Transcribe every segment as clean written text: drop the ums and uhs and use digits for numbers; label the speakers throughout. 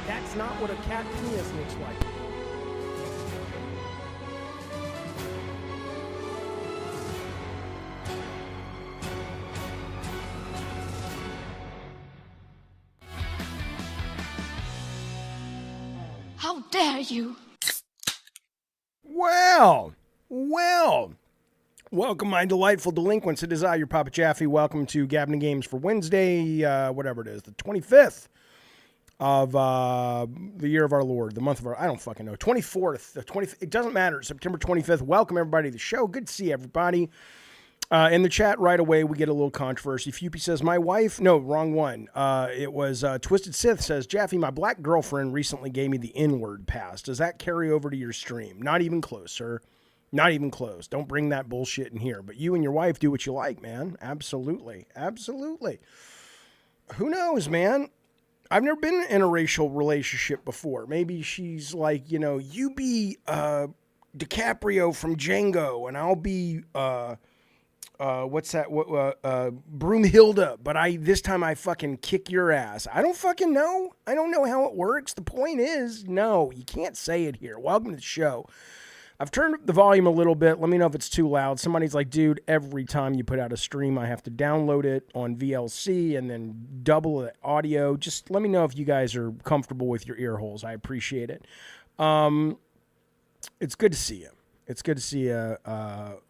Speaker 1: That's not what a cat penis looks like.
Speaker 2: How dare you?
Speaker 1: Well, welcome, my delightful delinquents. It is I, your Papa Jaffe. Welcome to Gabna Games for Wednesday, whatever it is, the 25th of the year of our Lord, the month of our, I don't fucking know, 24th, the 20th, it doesn't matter, September 25th. Welcome, everybody, to the show. Good to see everybody. In the chat right away, we get a little controversy. Fupy says, my wife, no, wrong one. It was Twisted Sith says, Jaffe, my black girlfriend recently gave me the N-word pass. Does that carry over to your stream? Not even close, sir. Not even close. Don't bring that bullshit in here. But you and your wife do what you like, man. Absolutely. Absolutely. Who knows, man? I've never been in an interracial relationship before. Maybe she's like, you know, you be DiCaprio from Django, and I'll be what's that? Broomhilda. But this time I fucking kick your ass. I don't fucking know. I don't know how it works. The point is, no, you can't say it here. Welcome to the show. I've turned up the volume a little bit. Let me know if it's too loud. Somebody's like, dude, every time you put out a stream, I have to download it on VLC and then double the audio. Just let me know if you guys are comfortable with your ear holes. I appreciate it. It's good to see you. It's good to see you.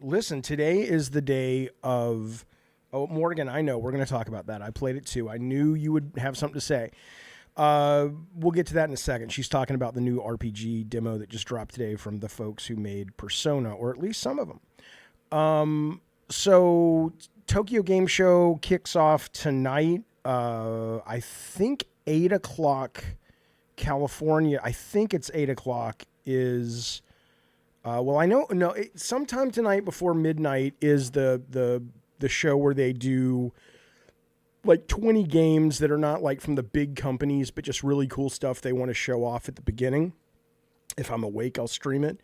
Speaker 1: Listen, today is the day of... Oh, Morgan, I know. We're going to talk about that. I played it too. I knew you would have something to say. We'll get to that in a second. She's talking about the new RPG demo that just dropped today from the folks who made Persona, or at least some of them. So Tokyo Game Show kicks off tonight. I think 8 o'clock California. I think it's 8 o'clock is, well, I know, no, sometime tonight before midnight is the show where they do like 20 games that are not like from the big companies, but just really cool stuff they want to show off at the beginning. If I'm awake, I'll stream it.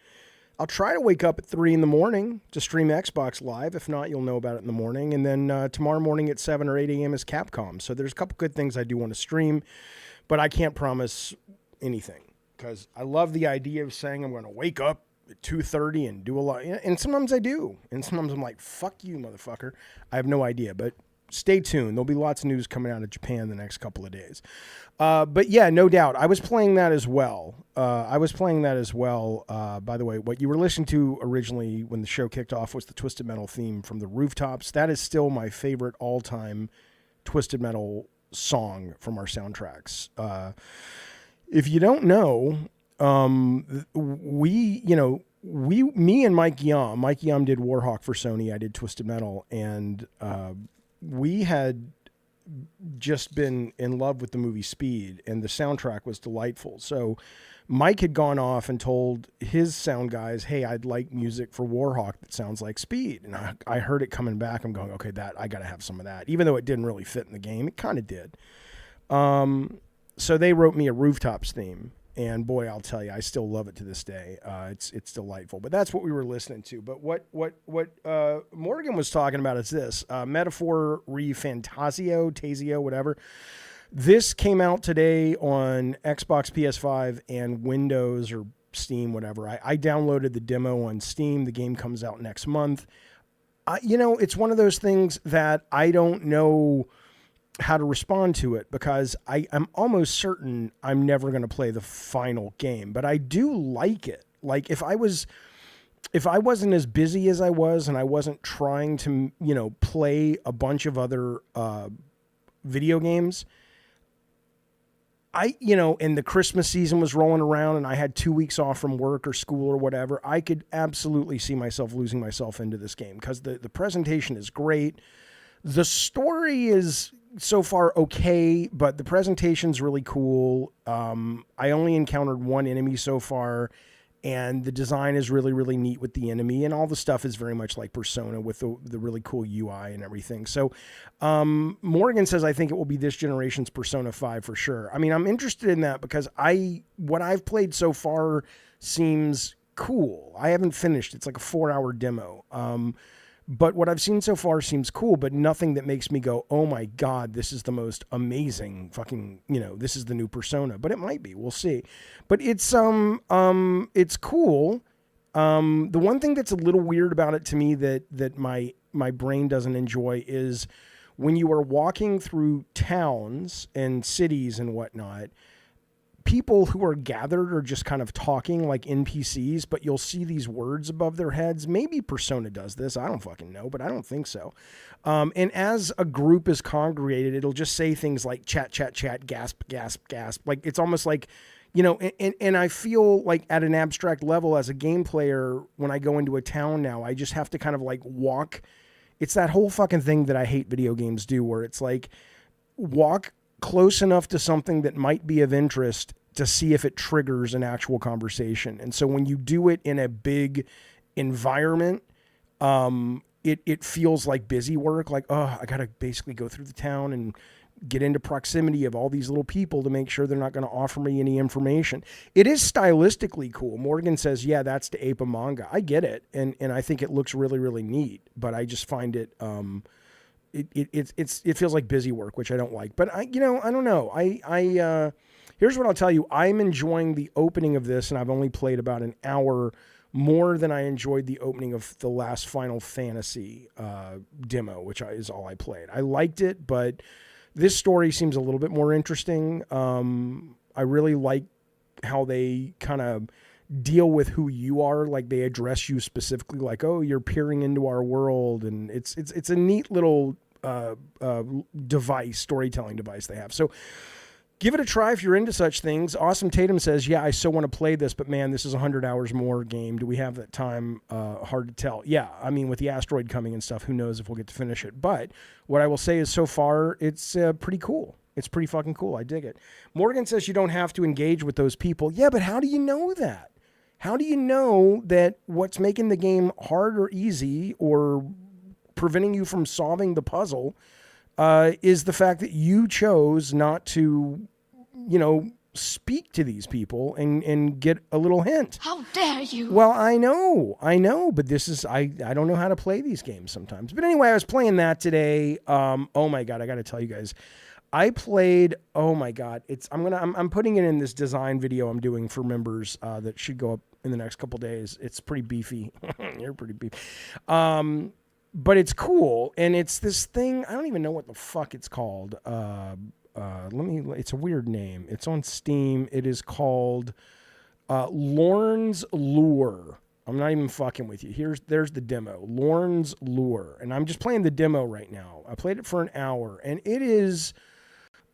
Speaker 1: I'll try to wake up at 3 in the morning to stream Xbox Live. If not, you'll know about it in the morning. And then tomorrow morning at 7 or 8 a.m. is Capcom. So there's a couple good things I do want to stream, but I can't promise anything because I love the idea of saying I'm going to wake up at 2:30 and do a lot. And sometimes I do. And sometimes I'm like, fuck you, motherfucker. I have no idea, but stay tuned. There'll be lots of news coming out of Japan the next couple of days. But yeah, no doubt. I was playing that as well. By the way, what you were listening to originally when the show kicked off was the Twisted Metal theme from the Rooftops. That is still my favorite all-time Twisted Metal song from our soundtracks. If you don't know, me and Mike Yam did Warhawk for Sony. I did Twisted Metal, and we had just been in love with the movie Speed, and the soundtrack was delightful. So Mike had gone off and told his sound guys, hey, I'd like music for Warhawk that sounds like Speed. And I heard it coming back. I'm going, okay, I got to have some of that. Even though it didn't really fit in the game, it kind of did. So they wrote me a Rooftops theme. And boy, I'll tell you, I still love it to this day. It's delightful. But that's what we were listening to. But what Morgan was talking about is this Metaphor ReFantazio, Tazio, whatever. This came out today on Xbox, PS5, and Windows or Steam, whatever. I downloaded the demo on Steam. The game comes out next month. It's one of those things that I don't know how to respond to it because I'm almost certain I'm never going to play the final game, but I do like it. Like if I wasn't as busy as I was and I wasn't trying to, play a bunch of other video games, and the Christmas season was rolling around and I had 2 weeks off from work or school or whatever, I could absolutely see myself losing myself into this game because the presentation is great. The story is so far okay, but the presentation's really cool. I only encountered one enemy so far, and the design is really, really neat with the enemy, and all the stuff is very much like Persona with the really cool UI and everything. So Morgan says, I think it will be this generation's Persona 5 for sure. I mean, I'm interested in that because what I've played so far seems cool. I haven't finished. It's like a 4-hour demo. But what I've seen so far seems cool, but nothing that makes me go, oh my God, this is the most amazing fucking, this is the new Persona. But it might be, we'll see. But it's cool. The one thing that's a little weird about it to me that my brain doesn't enjoy is when you are walking through towns and cities and whatnot, people who are gathered are just kind of talking like NPCs, but you'll see these words above their heads. Maybe Persona does this. I don't fucking know, but I don't think so. And as a group is congregated, it'll just say things like chat, chat, chat, gasp, gasp, gasp. Like it's almost like, and I feel like at an abstract level as a game player, when I go into a town now, I just have to kind of like walk. It's that whole fucking thing that I hate video games do, where it's like walk close enough to something that might be of interest to see if it triggers an actual conversation. And so when you do it in a big environment, it feels like busy work. Like, oh, I got to basically go through the town and get into proximity of all these little people to make sure they're not going to offer me any information. It is stylistically cool. Morgan says, yeah, that's to ape a manga. I get it. And I think it looks really, really neat, but I just find it, it feels like busy work, which I don't like. But I don't know. Here's what I'll tell you. I'm enjoying the opening of this, and I've only played about an hour more than I enjoyed the opening of the last Final Fantasy demo, which is all I played. I liked it, but this story seems a little bit more interesting. I really like how they kind of deal with who you are. Like they address you specifically, like, oh, you're peering into our world, and it's a neat little storytelling device they have. So give it a try if you're into such things. Awesome Tatum says, yeah, I so want to play this, but man, this is 100 hours more game. Do we have that time? Hard to tell. Yeah, I mean, with the asteroid coming and stuff, who knows if we'll get to finish it. But what I will say is so far, it's pretty cool. It's pretty fucking cool. I dig it. Morgan says you don't have to engage with those people. Yeah, but how do you know that? How do you know that what's making the game hard or easy or preventing you from solving the puzzle is the fact that you chose not to, speak to these people and get a little hint.
Speaker 2: How dare you?
Speaker 1: Well, I know, but this is, I don't know how to play these games sometimes. But anyway, I was playing that today. Oh my God, I got to tell you guys, I played, oh my God, I'm putting it in this design video I'm doing for members that should go up in the next couple days. It's pretty beefy. You're pretty beefy. But it's cool, and it's this thing. I don't even know what the fuck it's called. It's a weird name. It's on Steam. It is called Lorne's Lure. I'm not even fucking with you. There's the demo, Lorne's Lure, and I'm just playing the demo right now. I played it for an hour, and it is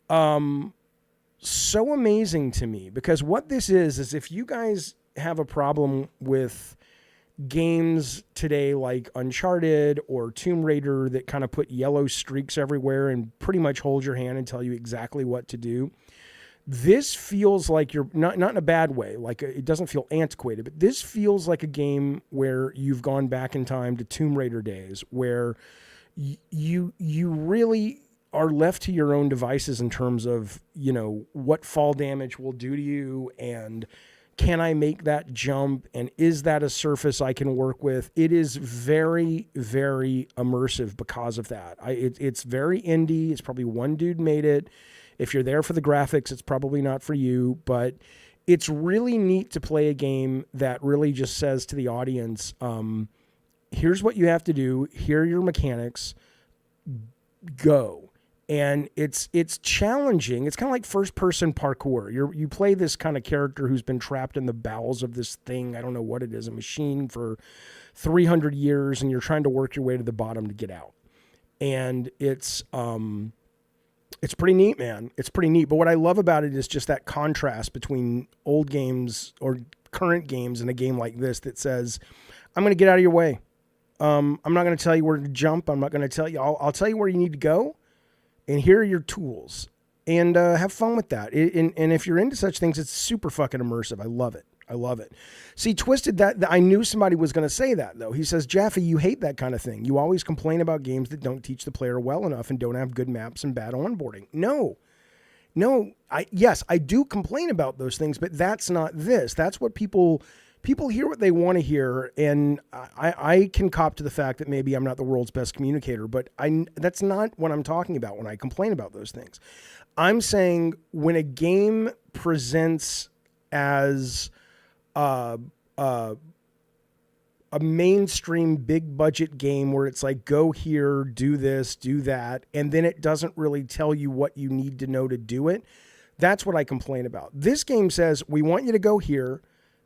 Speaker 1: so amazing to me because what this is if you guys have a problem with games today like Uncharted or Tomb Raider that kind of put yellow streaks everywhere and pretty much hold your hand and tell you exactly what to do. This feels like you're not in a bad way. Like it doesn't feel antiquated, but this feels like a game where you've gone back in time to Tomb Raider days where you really are left to your own devices in terms of, what fall damage will do to you and can I make that jump? And is that a surface I can work with? It is very, very immersive because of that. It's very indie. It's probably one dude made it. If you're there for the graphics, it's probably not for you. But it's really neat to play a game that really just says to the audience, here's what you have to do. Here are your mechanics. Go. And it's challenging. It's kind of like first-person parkour. You play this kind of character who's been trapped in the bowels of this thing. I don't know what it is, a machine for 300 years, and you're trying to work your way to the bottom to get out. And it's pretty neat, man. It's pretty neat. But what I love about it is just that contrast between old games or current games and a game like this that says, I'm going to get out of your way. I'm not going to tell you where to jump. I'm not going to tell you. I'll tell you where you need to go, and here are your tools, and have fun with that. And if you're into such things, it's super fucking immersive. I love it. I love it. See, Twisted, that I knew somebody was going to say that, though. He says, Jaffe, you hate that kind of thing. You always complain about games that don't teach the player well enough and don't have good maps and bad onboarding. No, yes, I do complain about those things, but that's not this. That's what people hear what they want to hear, and I can cop to the fact that maybe I'm not the world's best communicator, but that's not what I'm talking about when I complain about those things. I'm saying when a game presents as a mainstream big budget game where it's like, go here, do this, do that, and then it doesn't really tell you what you need to know to do it. That's what I complain about. This game says, we want you to go here,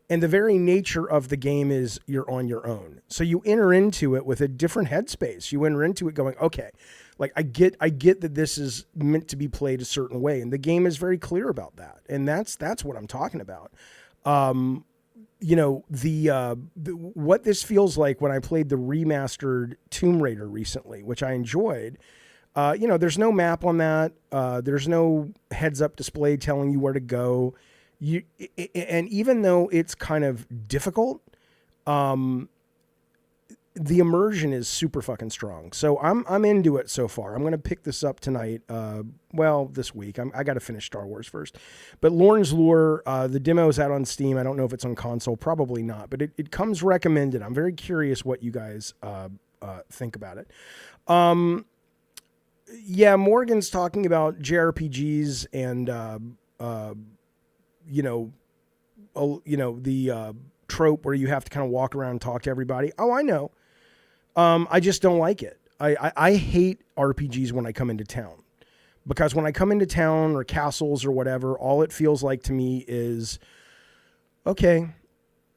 Speaker 1: and the very nature of the game is you're on your own. So you enter into it with a different headspace. You enter into it going, okay, like I get that this is meant to be played a certain way, and the game is very clear about that. And that's what I'm talking about. What this feels like when I played the remastered Tomb Raider recently, which I enjoyed. There's no map on that. There's no heads-up display telling you where to go. And even though it's kind of difficult, the immersion is super fucking strong. So I'm into it so far. I'm going to pick this up tonight. This week. I got to finish Star Wars first. But Lauren's Lure, the demo is out on Steam. I don't know if it's on console. Probably not. But it comes recommended. I'm very curious what you guys think about it. Morgan's talking about JRPGs and the trope where you have to kind of walk around and talk to everybody. Oh, I know. I just don't like it. I hate RPGs when I come into town, because when I come into town or castles or whatever, all it feels like to me is, okay,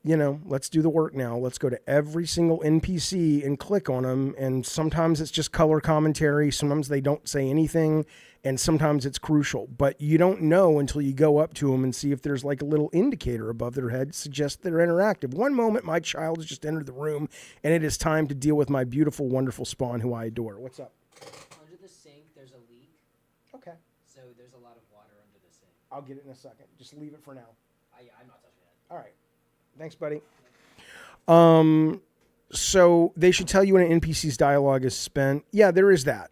Speaker 1: let's do the work now. Let's go to every single NPC and click on them. And sometimes it's just color commentary. Sometimes they don't say anything. And sometimes it's crucial. But you don't know until you go up to them and see if there's like a little indicator above their head suggests they're interactive. One moment, my child has just entered the room, and it is time to deal with my beautiful, wonderful spawn who I adore. What's up?
Speaker 2: Under the sink, there's a leak.
Speaker 1: Okay.
Speaker 2: So there's a lot of water under the sink.
Speaker 1: I'll get it in a second. Just leave it for now.
Speaker 2: I'm not touching it.
Speaker 1: All right. Thanks, buddy. So they should tell you when an NPC's dialogue is spent. Yeah, there is that.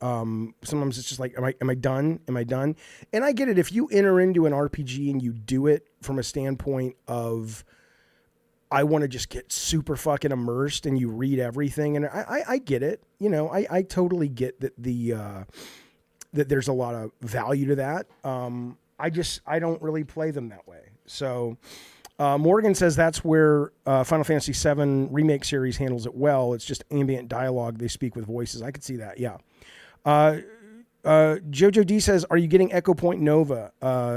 Speaker 1: Sometimes it's just like, am I done? Am I done? And I get it. If you enter into an RPG and you do it from a standpoint of, I want to just get super fucking immersed, and you read everything, and I get it. I totally get that that there's a lot of value to that. I don't really play them that way. So, Morgan says that's where Final Fantasy VII Remake series handles it well. It's just ambient dialogue. They speak with voices. I could see that, yeah. Jojo D says, are you getting Echo Point Nova?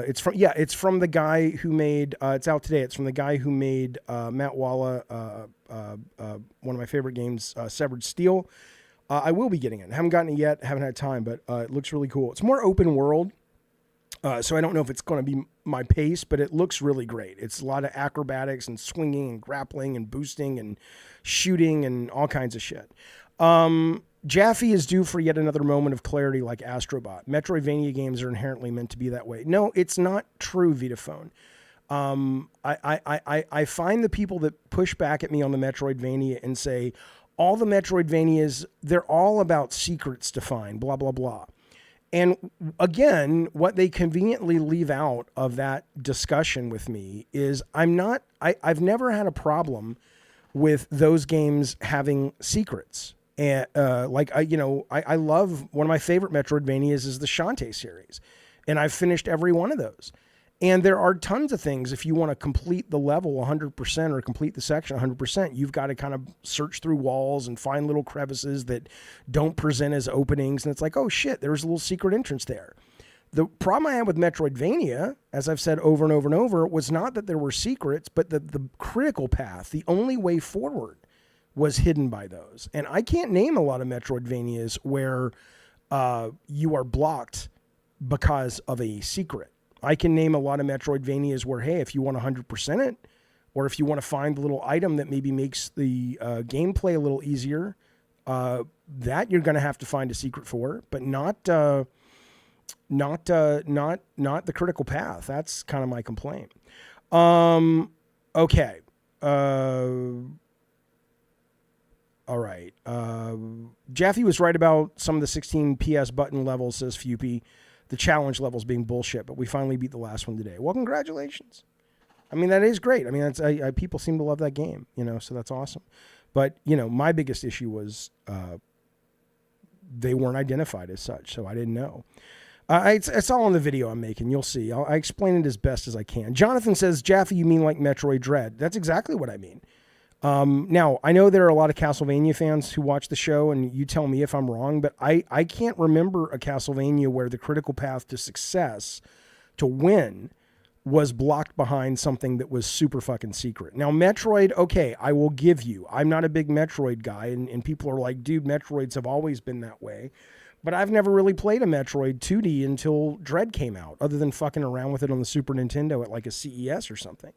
Speaker 1: It's from the guy who made, it's out today. It's from the guy who made Matt Walla, one of my favorite games, Severed Steel. I will be getting it. I haven't gotten it yet. Haven't had time, but it looks really cool. It's more open world. So I don't know if it's going to be my pace, but it looks really great. It's a lot of acrobatics and swinging and grappling and boosting and shooting and all kinds of shit. Jaffe is due for yet another moment of clarity like Astrobot. Metroidvania games are inherently meant to be that way. No, it's not true, Vitaphone. I find the people that push back at me on the Metroidvania and say, all the Metroidvanias, they're all about secrets to find, blah, blah, blah. And again, what they conveniently leave out of that discussion with me is I've never had a problem with those games having secrets. And I love, one of my favorite Metroidvanias is the Shantae series, and I've finished every one of those. And there are tons of things. If you want to complete the level 100% or complete the section 100%, you've got to kind of search through walls and find little crevices that don't present as openings. And it's like, oh shit, there's a little secret entrance there. The problem I had with Metroidvania, as I've said over and over and over, was not that there were secrets, but that the critical path, the only way forward, was hidden by those. And I can't name a lot of Metroidvanias where you are blocked because of a secret. I can name a lot of Metroidvanias where, hey, if you want 100% it, or if you want to find the little item that maybe makes the gameplay a little easier, that you're going to have to find a secret for, but not the critical path. That's kind of my complaint. Okay. All right. Jaffe was right about some of the 16 PS button levels, says Fupy. The challenge levels being bullshit, but we finally beat the last one today. Well, congratulations. I mean, that is great. I mean, that's people seem to love that game, so that's awesome. But, my biggest issue was they weren't identified as such, so I didn't know. It's all on the video I'm making. You'll see. I explain it as best as I can. Jonathan says, Jaffe, you mean like Metroid Dread? That's exactly what I mean. Now, I know there are a lot of Castlevania fans who watch the show, and you tell me if I'm wrong, but I can't remember a Castlevania where the critical path to success, to win, was blocked behind something that was super fucking secret. Now, Metroid, okay, I will give you. I'm not a big Metroid guy, and people are like, dude, Metroids have always been that way. But I've never really played a Metroid 2D until Dread came out, other than fucking around with it on the Super Nintendo at like a CES or something.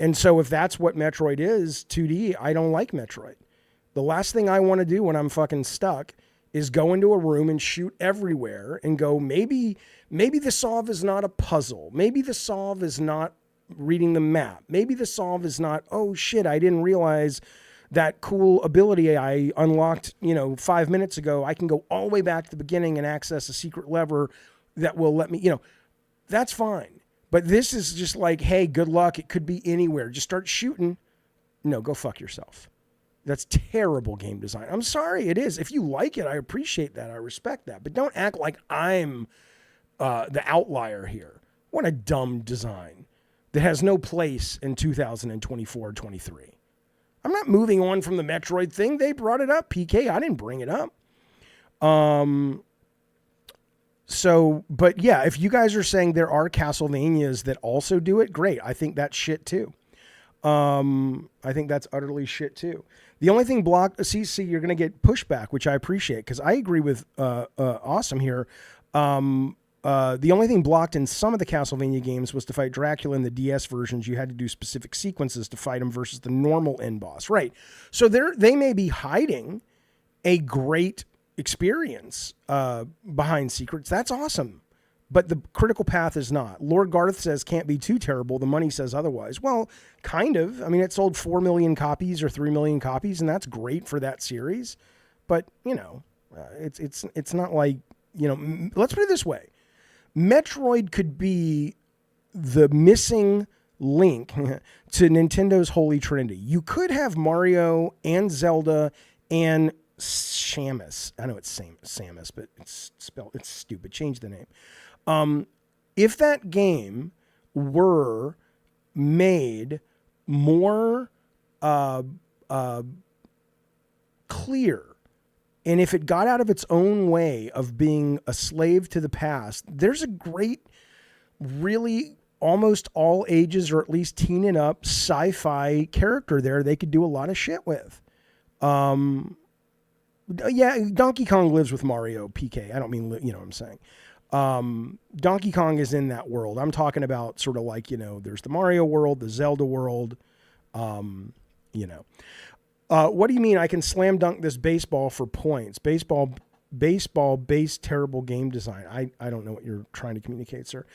Speaker 1: And so if that's what Metroid is, 2D, I don't like Metroid. The last thing I want to do when I'm fucking stuck is go into a room and shoot everywhere and go, maybe the solve is not a puzzle. Maybe the solve is not reading the map. Maybe the solve is not, oh shit, I didn't realize that cool ability I unlocked, 5 minutes ago. I can go all the way back to the beginning and access a secret lever that will let me, that's fine. But this is just like, hey, good luck. It could be anywhere. Just start shooting. No, go fuck yourself. That's terrible game design. I'm sorry, it is. If you like it, I appreciate that. I respect that. But don't act like I'm the outlier here. What a dumb design that has no place in 2024-23. I'm not moving on from the Metroid thing. They brought it up, PK. I didn't bring it up. But yeah, if you guys are saying there are Castlevanias that also do it, great. I think that's shit too. I think that's utterly shit too. The only thing see, you're going to get pushback, which I appreciate because I agree with Awesome here. The only thing blocked in some of the Castlevania games was to fight Dracula. In the DS versions, you had to do specific sequences to fight him versus the normal end boss. Right. So they may be hiding a great experience behind secrets. That's awesome. But the critical path is not. Lord Garth says can't be too terrible. The money says otherwise. Well, kind of. I mean, it sold 4 million copies or 3 million copies, and that's great for that series. But, it's not like, let's put it this way. Metroid could be the missing link to Nintendo's Holy Trinity. You could have Mario and Zelda and Samus. I know it's Samus, but it's stupid. Change the name. If that game were made more clear, and if it got out of its own way of being a slave to the past, there's a great, really almost all ages, or at least teen and up, sci-fi character there they could do a lot of shit with. Yeah, Donkey Kong lives with Mario, PK. I don't mean, you know what I'm saying. Donkey Kong is in that world. I'm talking about sort of like, there's the Mario world, the Zelda world, What do you mean I can slam dunk this baseball for points? Baseball based terrible game design. I don't know what you're trying to communicate, sir.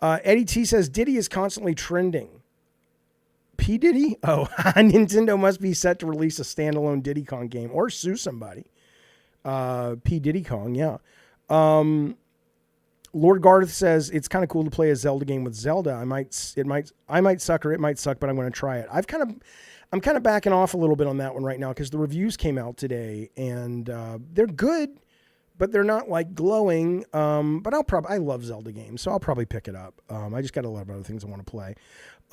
Speaker 1: Eddie T says Diddy is constantly trending. P. Diddy? Oh, Nintendo must be set to release a standalone Diddy Kong game or sue somebody. P. Diddy Kong, yeah. Lord Garth says it's kind of cool to play a Zelda game with Zelda. I might suck or it might suck, but I'm going to try it. I'm kind of backing off a little bit on that one right now because the reviews came out today and they're good, but they're not like glowing. But I love Zelda games, so I'll probably pick it up. I just got a lot of other things I want to play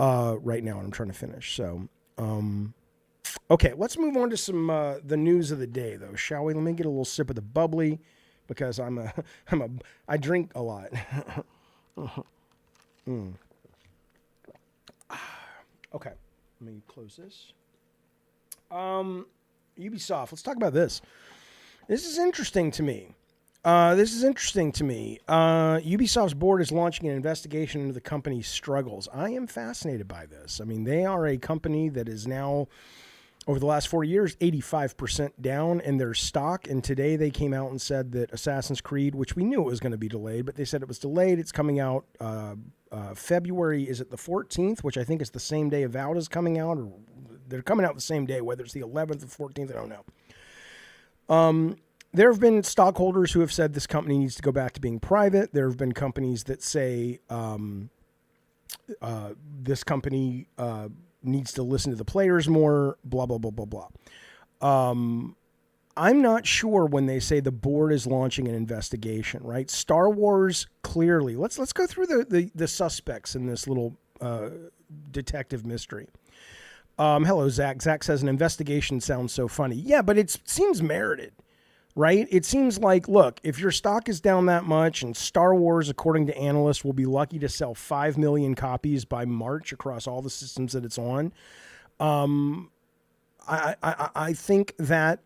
Speaker 1: right now, and I'm trying to finish. So, okay, let's move on to some the news of the day, though, shall we? Let me get a little sip of the bubbly because I drink a lot. Okay, let me close this. Ubisoft. Let's talk about this. This is interesting to me. This is interesting to me. Ubisoft's board is launching an investigation into the company's struggles. I am fascinated by this. I mean, they are a company that is now, over the last 4 years, 85% down in their stock. And today they came out and said that Assassin's Creed, which we knew it was going to be delayed, but they said it was delayed. It's coming out February, is it the 14th, which I think is the same day Avowed is coming out, or they're coming out the same day, whether it's the 11th or 14th, I don't know. There have been stockholders who have said this company needs to go back to being private. There have been companies that say this company needs to listen to the players more, blah, blah, blah, blah, blah. I'm not sure when they say the board is launching an investigation, right? Star Wars, clearly. Let's go through the suspects in this little detective mystery. Hello, Zack. Zack says an investigation sounds so funny. Yeah, but it seems merited. Right? It seems like, look, if your stock is down that much, and Star Wars, according to analysts, will be lucky to sell 5 million copies by March across all the systems that it's on, I think that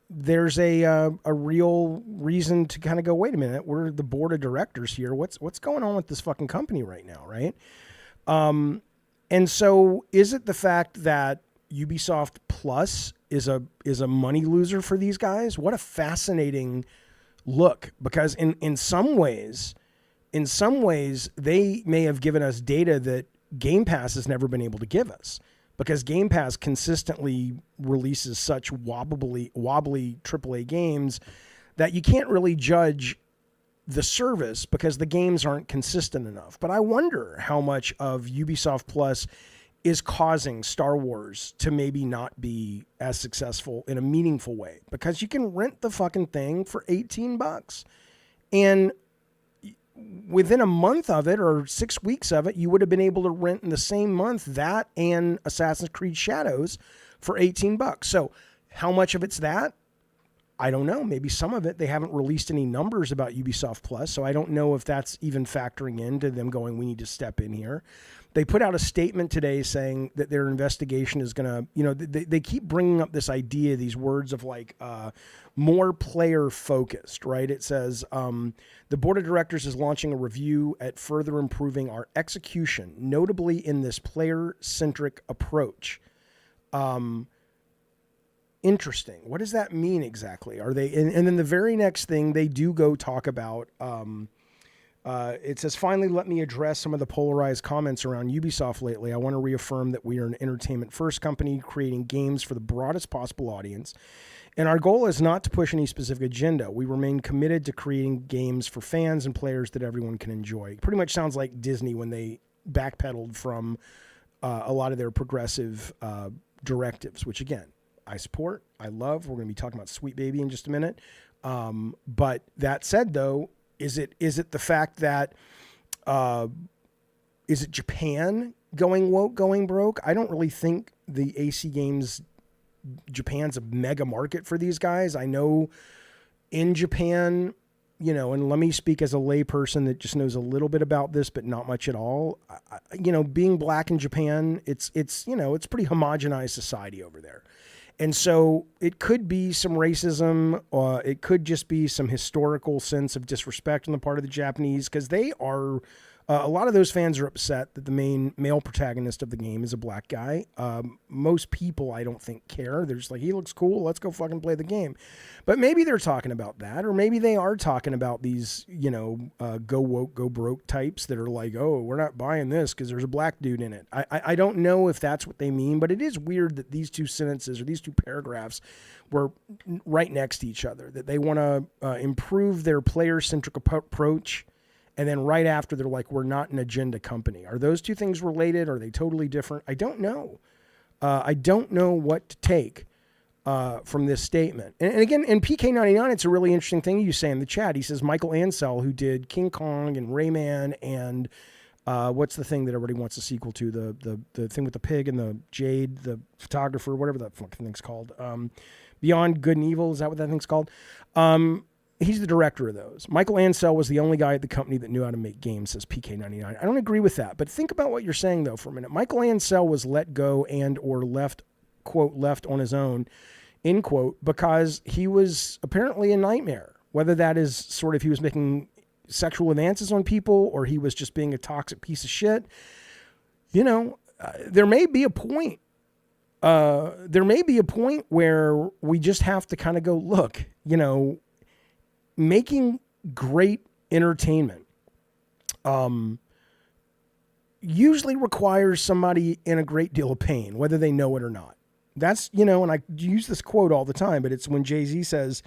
Speaker 1: there's a real reason to kind of go, wait a minute, we're the board of directors here. What's going on with this fucking company right now, right? And so is it the fact that Ubisoft Plus is a money loser for these guys? What a fascinating look, because in some ways they may have given us data that Game Pass has never been able to give us, because Game Pass consistently releases such wobbly AAA games that you can't really judge the service because the games aren't consistent enough. But I wonder how much of Ubisoft Plus is causing Star Wars to maybe not be as successful in a meaningful way, because you can rent the fucking thing for $18. And within a month of it, or 6 weeks of it, you would have been able to rent in the same month that and Assassin's Creed Shadows for $18. So how much of it's that? I don't know. Maybe some of it. They haven't released any numbers about Ubisoft Plus, so I don't know if that's even factoring into them going, we need to step in here. They put out a statement today saying that their investigation is going to, they keep bringing up this idea, these words of like more player focused, right? It says the board of directors is launching a review at further improving our execution, notably in this player-centric approach. Interesting. What does that mean exactly? Are they, and then the very next thing they do go talk about, it says, finally, let me address some of the polarized comments around Ubisoft lately. I want to reaffirm that we are an entertainment-first company creating games for the broadest possible audience. And our goal is not to push any specific agenda. We remain committed to creating games for fans and players that everyone can enjoy. Pretty much sounds like Disney when they backpedaled from a lot of their progressive directives, which, again, I support, I love. We're going to be talking about Sweet Baby in just a minute. But that said, though, is it the fact that is it Japan going woke, going broke? I don't really think the AC Games Japan's a mega market for these guys. I know in Japan, and let me speak as a layperson that just knows a little bit about this, but not much at all. Being black in Japan, it's pretty homogenized society over there. And so it could be some racism, it could just be some historical sense of disrespect on the part of the Japanese, because they are, a lot of those fans are upset that the main male protagonist of the game is a black guy. Most people, I don't think, care. They're just like, he looks cool, let's go fucking play the game. But maybe they're talking about that, or maybe they are talking about these, go woke, go broke types that are like, oh, we're not buying this because there's a black dude in it. I don't know if that's what they mean, but it is weird that these two sentences or these two paragraphs were right next to each other, that they want to improve their player-centric approach. And then right after, they're like, we're not an agenda company. Are those two things related? Are they totally different? I don't know. I don't know what to take from this statement. And again, in PK99, it's a really interesting thing you say in the chat. He says Michael Ansel, who did King Kong and Rayman and what's the thing that everybody wants a sequel to? The thing with the pig and the jade, the photographer, whatever that fucking thing's called. Beyond Good and Evil, is that what that thing's called? He's the director of those. Michael Ansel was the only guy at the company that knew how to make games, says PK99. I don't agree with that, but think about what you're saying, though, for a minute. Michael Ansel was let go and or left, quote, left on his own, end quote, because he was apparently a nightmare whether that is sort of he was making sexual advances on people or he was just being a toxic piece of shit. There may be a point. There may be a point where we just have to kind of go, look, making great entertainment usually requires somebody in a great deal of pain, whether they know it or not. That's, and I use this quote all the time, but it's when Jay-Z says,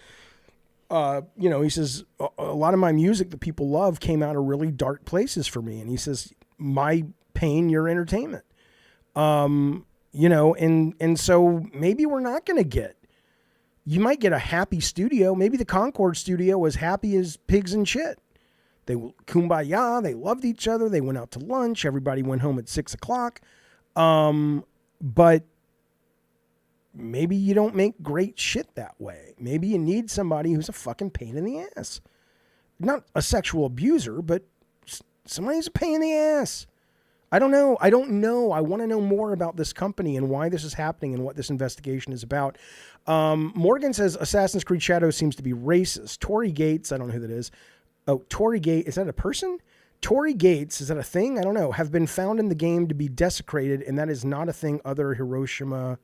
Speaker 1: he says, a lot of my music that people love came out of really dark places for me. And he says, my pain, your entertainment. And so maybe we're not going to you might get a happy studio. Maybe the Concord studio was happy as pigs and shit. They kumbaya, they loved each other. They went out to lunch. Everybody went home at 6:00. But maybe you don't make great shit that way. Maybe you need somebody who's a fucking pain in the ass. Not a sexual abuser, but somebody who's a pain in the ass. I don't know. I want to know more about this company and why this is happening and what this investigation is about. Morgan says Assassin's Creed Shadows seems to be racist. Tory Gates, I don't know who that is. Oh, Tory Gates, is that a person? Tory Gates, is that a thing? I don't know. Have been found in the game to be desecrated, and that is not a thing other than Hiroshima.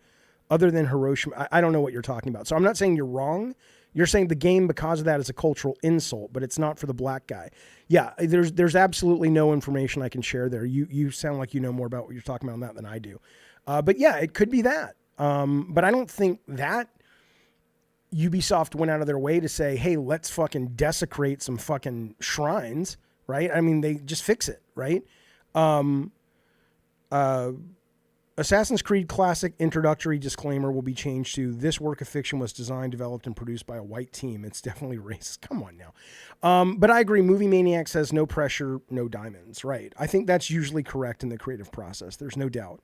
Speaker 1: I don't know what you're talking about. So I'm not saying you're wrong. You're saying the game, because of that, is a cultural insult, but it's not for the black guy. Yeah, there's absolutely no information I can share there. You sound like you know more about what you're talking about on that than I do. But yeah, it could be that. But I don't think that Ubisoft went out of their way to say, hey, let's fucking desecrate some fucking shrines, right? I mean, they just fix it, right? Assassin's Creed Classic introductory disclaimer will be changed to, this work of fiction was designed, developed, and produced by a white team. It's definitely racist. Come on now. But I agree. Movie Maniac says no pressure, no diamonds. Right. I think that's usually correct in the creative process. There's no doubt.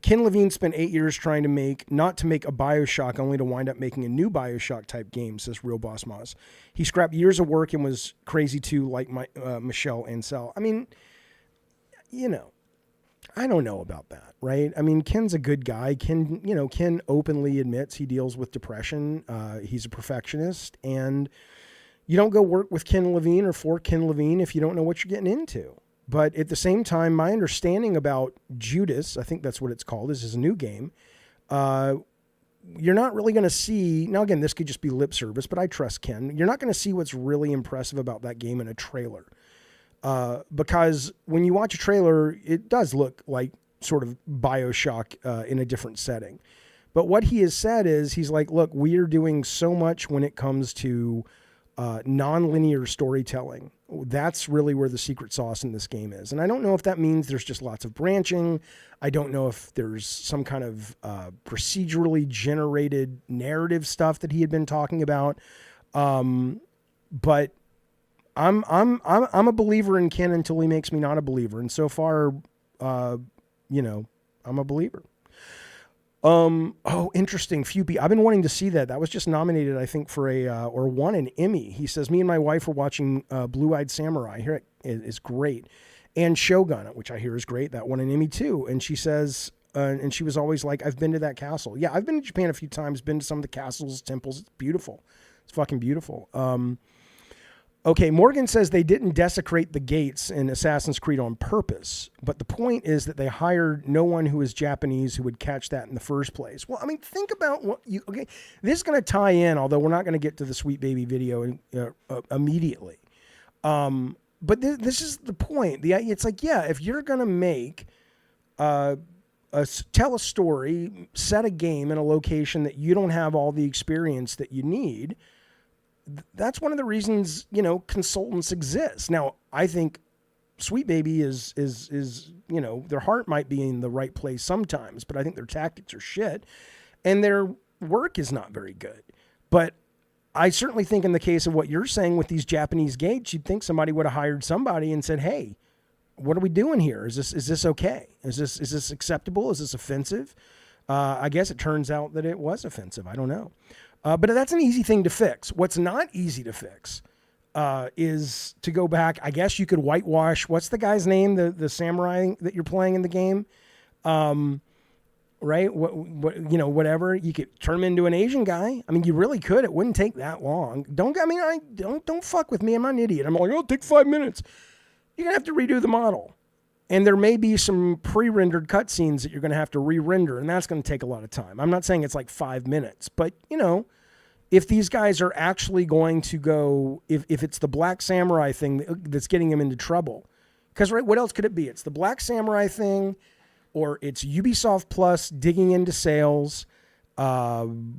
Speaker 1: Ken Levine spent 8 years trying to not to make a BioShock, only to wind up making a new BioShock type game, says Real Boss Moz. He scrapped years of work and was crazy too, like Michelle Ancel. I mean, I don't know about that, right? I mean, Ken's a good guy. Ken openly admits he deals with depression. He's a perfectionist, and you don't go work with Ken Levine or for Ken Levine if you don't know what you're getting into. But at the same time, my understanding about Judas, I think that's what it's called, this is a new game. You're not really going to see, now again, this could just be lip service, but I trust Ken. You're not going to see what's really impressive about that game in a trailer. Because when you watch a trailer, it does look like sort of BioShock in a different setting. But what he has said is, he's like, look, we are doing so much when it comes to non-linear storytelling. That's really where the secret sauce in this game is. And I don't know if that means there's just lots of branching. I don't know if there's some kind of procedurally generated narrative stuff that he had been talking about. But I'm a believer in Ken until he makes me not a believer. And so far, I'm a believer. Oh, interesting. I've been wanting to see that. That was just nominated, I think, for or won an Emmy. He says, me and my wife were watching Blue-Eyed Samurai. I hear it is great. And Shogun, which I hear is great. That won an Emmy too. And she says, and she was always like, I've been to that castle. Yeah, I've been to Japan a few times, been to some of the castles, temples. It's beautiful. It's fucking beautiful. Okay, Morgan says they didn't desecrate the gates in Assassin's Creed on purpose, but the point is that they hired no one who is Japanese who would catch that in the first place. Well, I mean, think about okay, this is going to tie in, although we're not going to get to the Sweet Baby video immediately. But this is the point. It's like, yeah, if you're going to make, tell a story, set a game in a location that you don't have all the experience that you need, that's one of the reasons, consultants exist. Now, I think Sweet Baby is their heart might be in the right place sometimes, but I think their tactics are shit and their work is not very good. But I certainly think in the case of what you're saying with these Japanese gates, you'd think somebody would have hired somebody and said, hey, what are we doing here? Is this okay? Is this acceptable? Is this offensive? I guess it turns out that it was offensive. I don't know. But that's an easy thing to fix. What's not easy to fix is to go back. I guess you could whitewash. What's the guy's name? The samurai that you're playing in the game? right? Whatever. You could turn him into an Asian guy. I mean, you really could. It wouldn't take that long. Don't fuck with me. I'm not an idiot. I'm like, it'll take 5 minutes. You're going to have to redo the model. And there may be some pre-rendered cutscenes that you're going to have to re-render, and that's going to take a lot of time. I'm not saying it's like 5 minutes, but, if these guys are actually going to go, if it's the Black Samurai thing that's getting them into trouble, because, right, what else could it be? It's the Black Samurai thing, or it's Ubisoft Plus digging into sales. What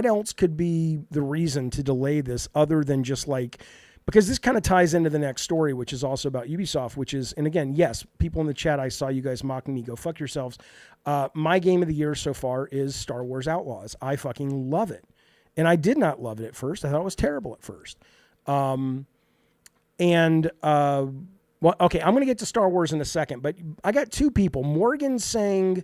Speaker 1: else could be the reason to delay this other than just like, because this kind of ties into the next story, which is also about Ubisoft, which is, and again, yes, people in the chat, I saw you guys mocking me, go fuck yourselves. My game of the year so far is Star Wars Outlaws. I fucking love it. And I did not love it at first. I thought it was terrible at first. Well, okay, I'm going to get to Star Wars in a second, but I got two people. Morgan's saying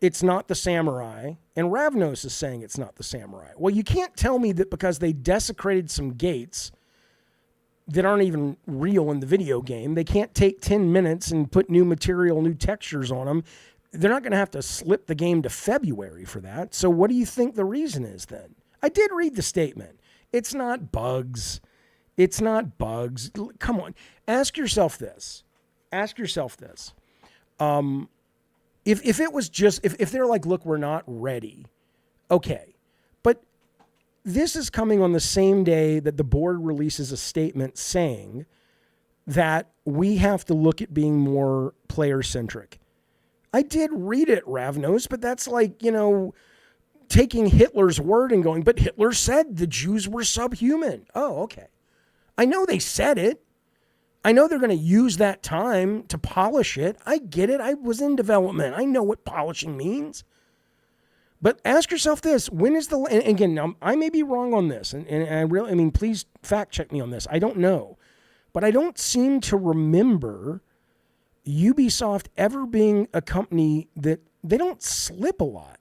Speaker 1: it's not the samurai, and Ravnos is saying it's not the samurai. Well, you can't tell me that because they desecrated some gates that aren't even real in the video game. They can't take 10 minutes and put new material, new textures on them. They're not going to have to slip the game to February for that. So what do you think the reason is then? I did read the statement. It's not bugs. It's not bugs. Come on. Ask yourself this. If it was just, if they're like, look, we're not ready. Okay. But this is coming on the same day that the board releases a statement saying that we have to look at being more player-centric. I did read it, Ravnos, but that's like, taking Hitler's word and going, but Hitler said the Jews were subhuman. Oh, okay. I know they said it. I know they're going to use that time to polish it. I get it. I was in development. I know what polishing means. But ask yourself this, when is and again, now, I may be wrong on this, and please fact check me on this. I don't know. But I don't seem to remember Ubisoft ever being a company that they don't slip a lot,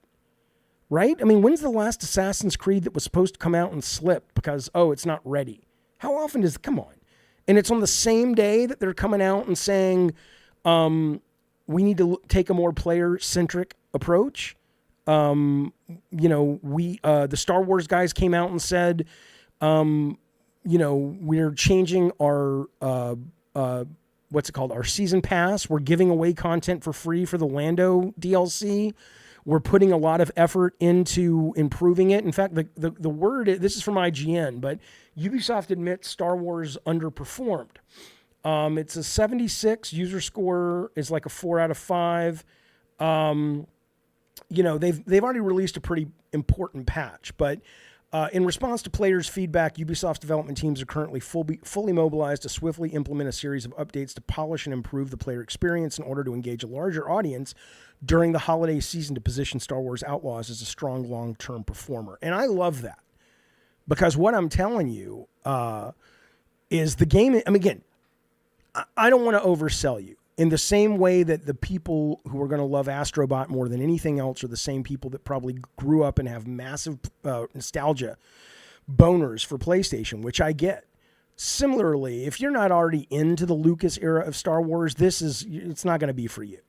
Speaker 1: right? I mean, when's the last Assassin's Creed that was supposed to come out and slip because, it's not ready? How often come on. And it's on the same day that they're coming out and saying, we need to take a more player-centric approach. The Star Wars guys came out and said, we're changing our, our season pass. We're giving away content for free for the Lando DLC. We're putting a lot of effort into improving it. In fact, the word, this is from IGN, but Ubisoft admits Star Wars underperformed. It's a 76. User score is like a 4 out of 5. They've already released a pretty important patch, but in response to players' feedback, Ubisoft's development teams are currently fully mobilized to swiftly implement a series of updates to polish and improve the player experience in order to engage a larger audience during the holiday season to position Star Wars Outlaws as a strong long-term performer. And I love that because what I'm telling you is the game. I mean, again, I don't want to oversell you. In the same way that the people who are going to love Astrobot more than anything else are the same people that probably grew up and have massive nostalgia boners for PlayStation, which I get. Similarly, if you're not already into the Lucas era of Star Wars, it's not going to be for you.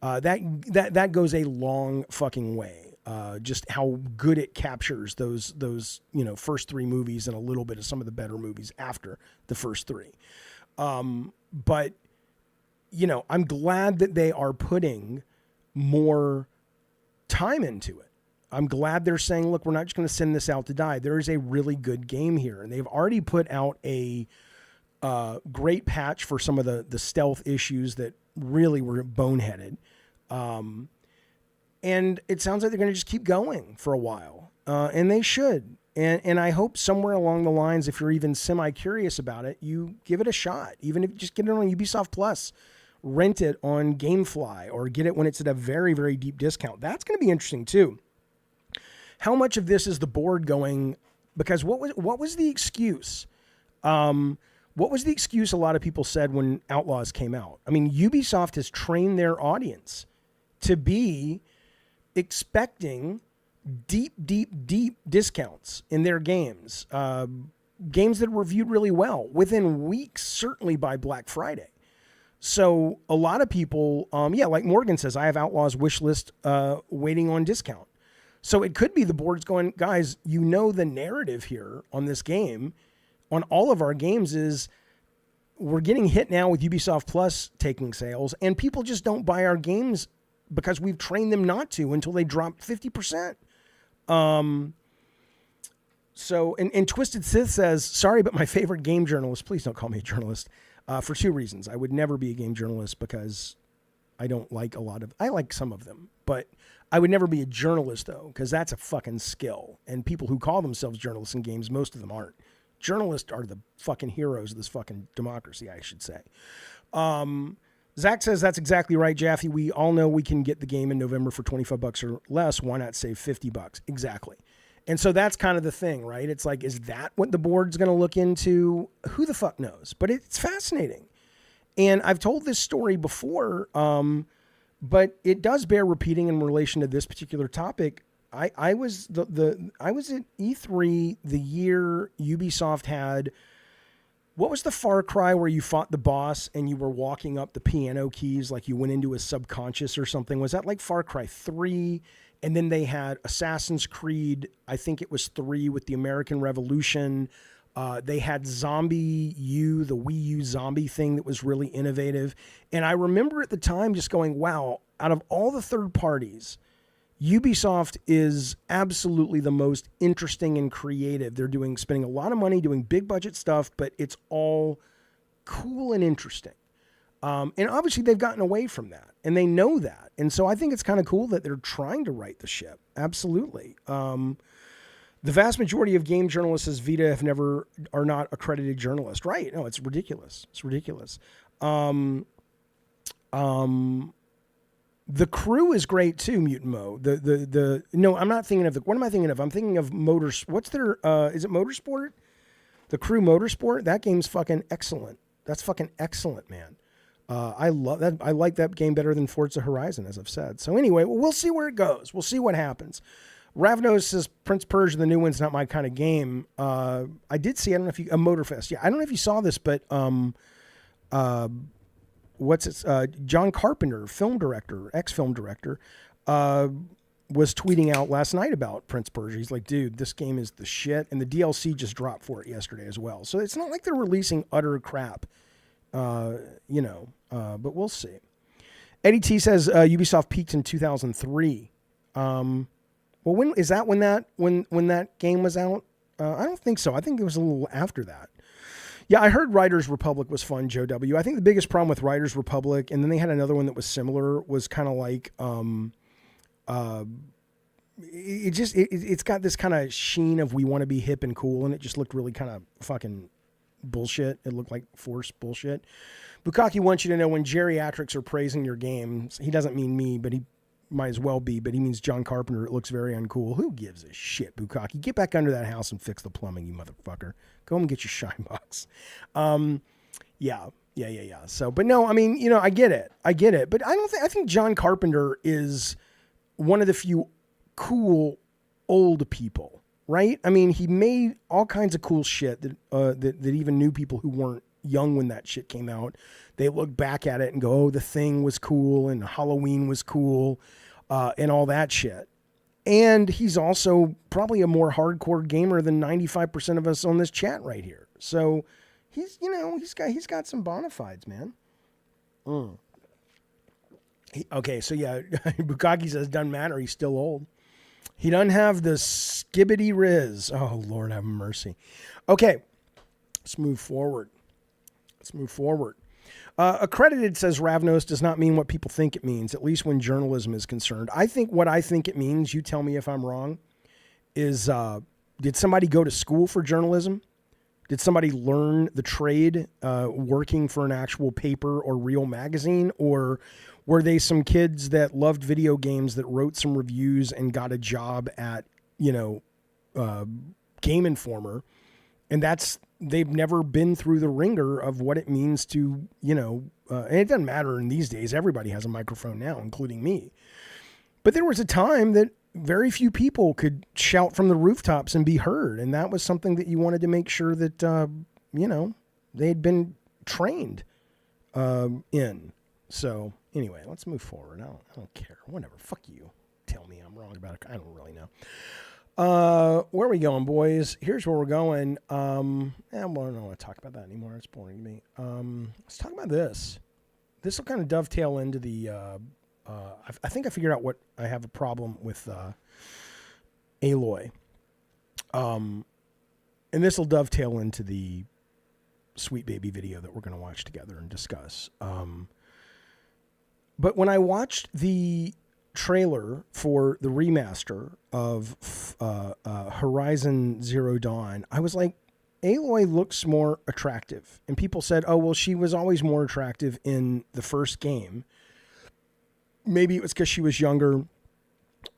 Speaker 1: That goes a long fucking way. Just how good it captures those first three movies and a little bit of some of the better movies after the first three. But I'm glad that they are putting more time into it. I'm glad they're saying, look, we're not just going to send this out to die. There is a really good game here. And they've already put out a great patch for some of the stealth issues that really were boneheaded. And it sounds like they're going to just keep going for a while. And they should. And I hope somewhere along the lines, if you're even semi-curious about it, you give it a shot. Even if you just get it on Ubisoft Plus. Rent it on GameFly or get it when it's at a very, very deep discount. That's going to be interesting too. How much of this is the board going? Because what was the excuse? What was the excuse a lot of people said when Outlaws came out? I mean, Ubisoft has trained their audience to be expecting deep discounts in their games. Games that were reviewed really well within weeks, certainly by Black Friday. So a lot of people, like Morgan says, I have Outlaws wish list waiting on discount. So it could be the board's going, guys, you know the narrative here on this game, on all of our games is we're getting hit now with Ubisoft Plus taking sales, and people just don't buy our games because we've trained them not to until they drop 50%. So, and Twisted Sith says, sorry, but my favorite game journalist, please don't call me a journalist, for two reasons. I would never be a game journalist because I don't like I like some of them, but I would never be a journalist though, because that's a fucking skill. And people who call themselves journalists in games, most of them aren't. Journalists are the fucking heroes of this fucking democracy, I should say. Zack says that's exactly right, Jaffe. We all know we can get the game in November for $25 or less. Why not save $50? Exactly. And so that's kind of the thing, right? It's like, is that what the board's going to look into? Who the fuck knows? But it's fascinating. And I've told this story before, but it does bear repeating in relation to this particular topic. I was at E3 the year Ubisoft had, what was the Far Cry where you fought the boss and you were walking up the piano keys like you went into a subconscious or something? Was that like Far Cry 3? And then they had Assassin's Creed, I think it was 3 with the American Revolution. They had Zombie U, the Wii U zombie thing that was really innovative. And I remember at the time just going, wow, out of all the third parties, Ubisoft is absolutely the most interesting and creative. They're spending a lot of money doing big budget stuff, but it's all cool and interesting. And obviously they've gotten away from that and they know that. And so I think it's kind of cool that they're trying to right the ship. Absolutely. The vast majority of game journalists as Vita are not accredited journalists. Right. No, it's ridiculous. It's ridiculous. The crew is great too, Mutant Mo. No, I'm not thinking of what am I thinking of? I'm thinking of what's their, is it Motorsport? The Crew Motorsport? That game's fucking excellent. That's fucking excellent, man. I love that. I like that game better than Forza Horizon, as I've said. So anyway, we'll see where it goes. We'll see what happens. Ravnos says Prince Persia, the new one's not my kind of game. I did see, I don't know if you, a Motorfest. Yeah. I don't know if you saw this, but, John Carpenter, ex-film director, was tweeting out last night about Prince Persia. He's like, dude, this game is the shit. And the DLC just dropped for it yesterday as well. So it's not like they're releasing utter crap, but we'll see. Eddie T says Ubisoft peaked in 2003. Well, when that game was out? I don't think so. I think it was a little after that. Yeah, I heard Riders Republic was fun, Joe W. I think the biggest problem with Riders Republic, and then they had another one that was similar, was kind of like, it's got this kind of sheen of we want to be hip and cool, and it just looked really kind of fucking bullshit. It looked like forced bullshit. Bukaki wants you to know when geriatrics are praising your games, he doesn't mean me, but he might as well be, but he means John Carpenter. It looks very uncool. Who gives a shit, Bukaki? Get back under that house and fix the plumbing, you motherfucker. Go home and get your shine box. Yeah. So, but no, I mean, I get it. But I think John Carpenter is one of the few cool old people, right? I mean, he made all kinds of cool shit that even new people who weren't young when that shit came out, they look back at it and go, oh, The Thing was cool and Halloween was cool, and all that shit. And he's also probably a more hardcore gamer than 95% of us on this chat right here. So he's got some bona fides, man. Okay, so yeah, Bukaki says doesn't matter. He's still old. He doesn't have the skibbity riz. Oh, Lord have mercy. Okay, let's move forward. Accredited, says Ravnos, does not mean what people think it means, at least when journalism is concerned. I think what I think it means, you tell me if I'm wrong, is did somebody go to school for journalism? Did somebody learn the trade working for an actual paper or real magazine? Or were they some kids that loved video games that wrote some reviews and got a job at, Game Informer? And they've never been through the ringer of what it means to, and it doesn't matter in these days. Everybody has a microphone now, including me. But there was a time that very few people could shout from the rooftops and be heard. And that was something that you wanted to make sure that, they had been trained. in. So anyway, let's move forward. I don't care. Whatever. Fuck you. Tell me I'm wrong about it. I don't really know. Where are we going, boys? Here's where we're going. I don't want to talk about that anymore. It's boring to me. Let's talk about this. This will kind of dovetail into the. I think I figured out what I have a problem with. Aloy. And this will dovetail into the Sweet Baby video that we're going to watch together and discuss. But when I watched the trailer for the remaster of Horizon Zero Dawn, I was like, Aloy looks more attractive. And people said, oh, well, she was always more attractive in the first game. Maybe it was because she was younger.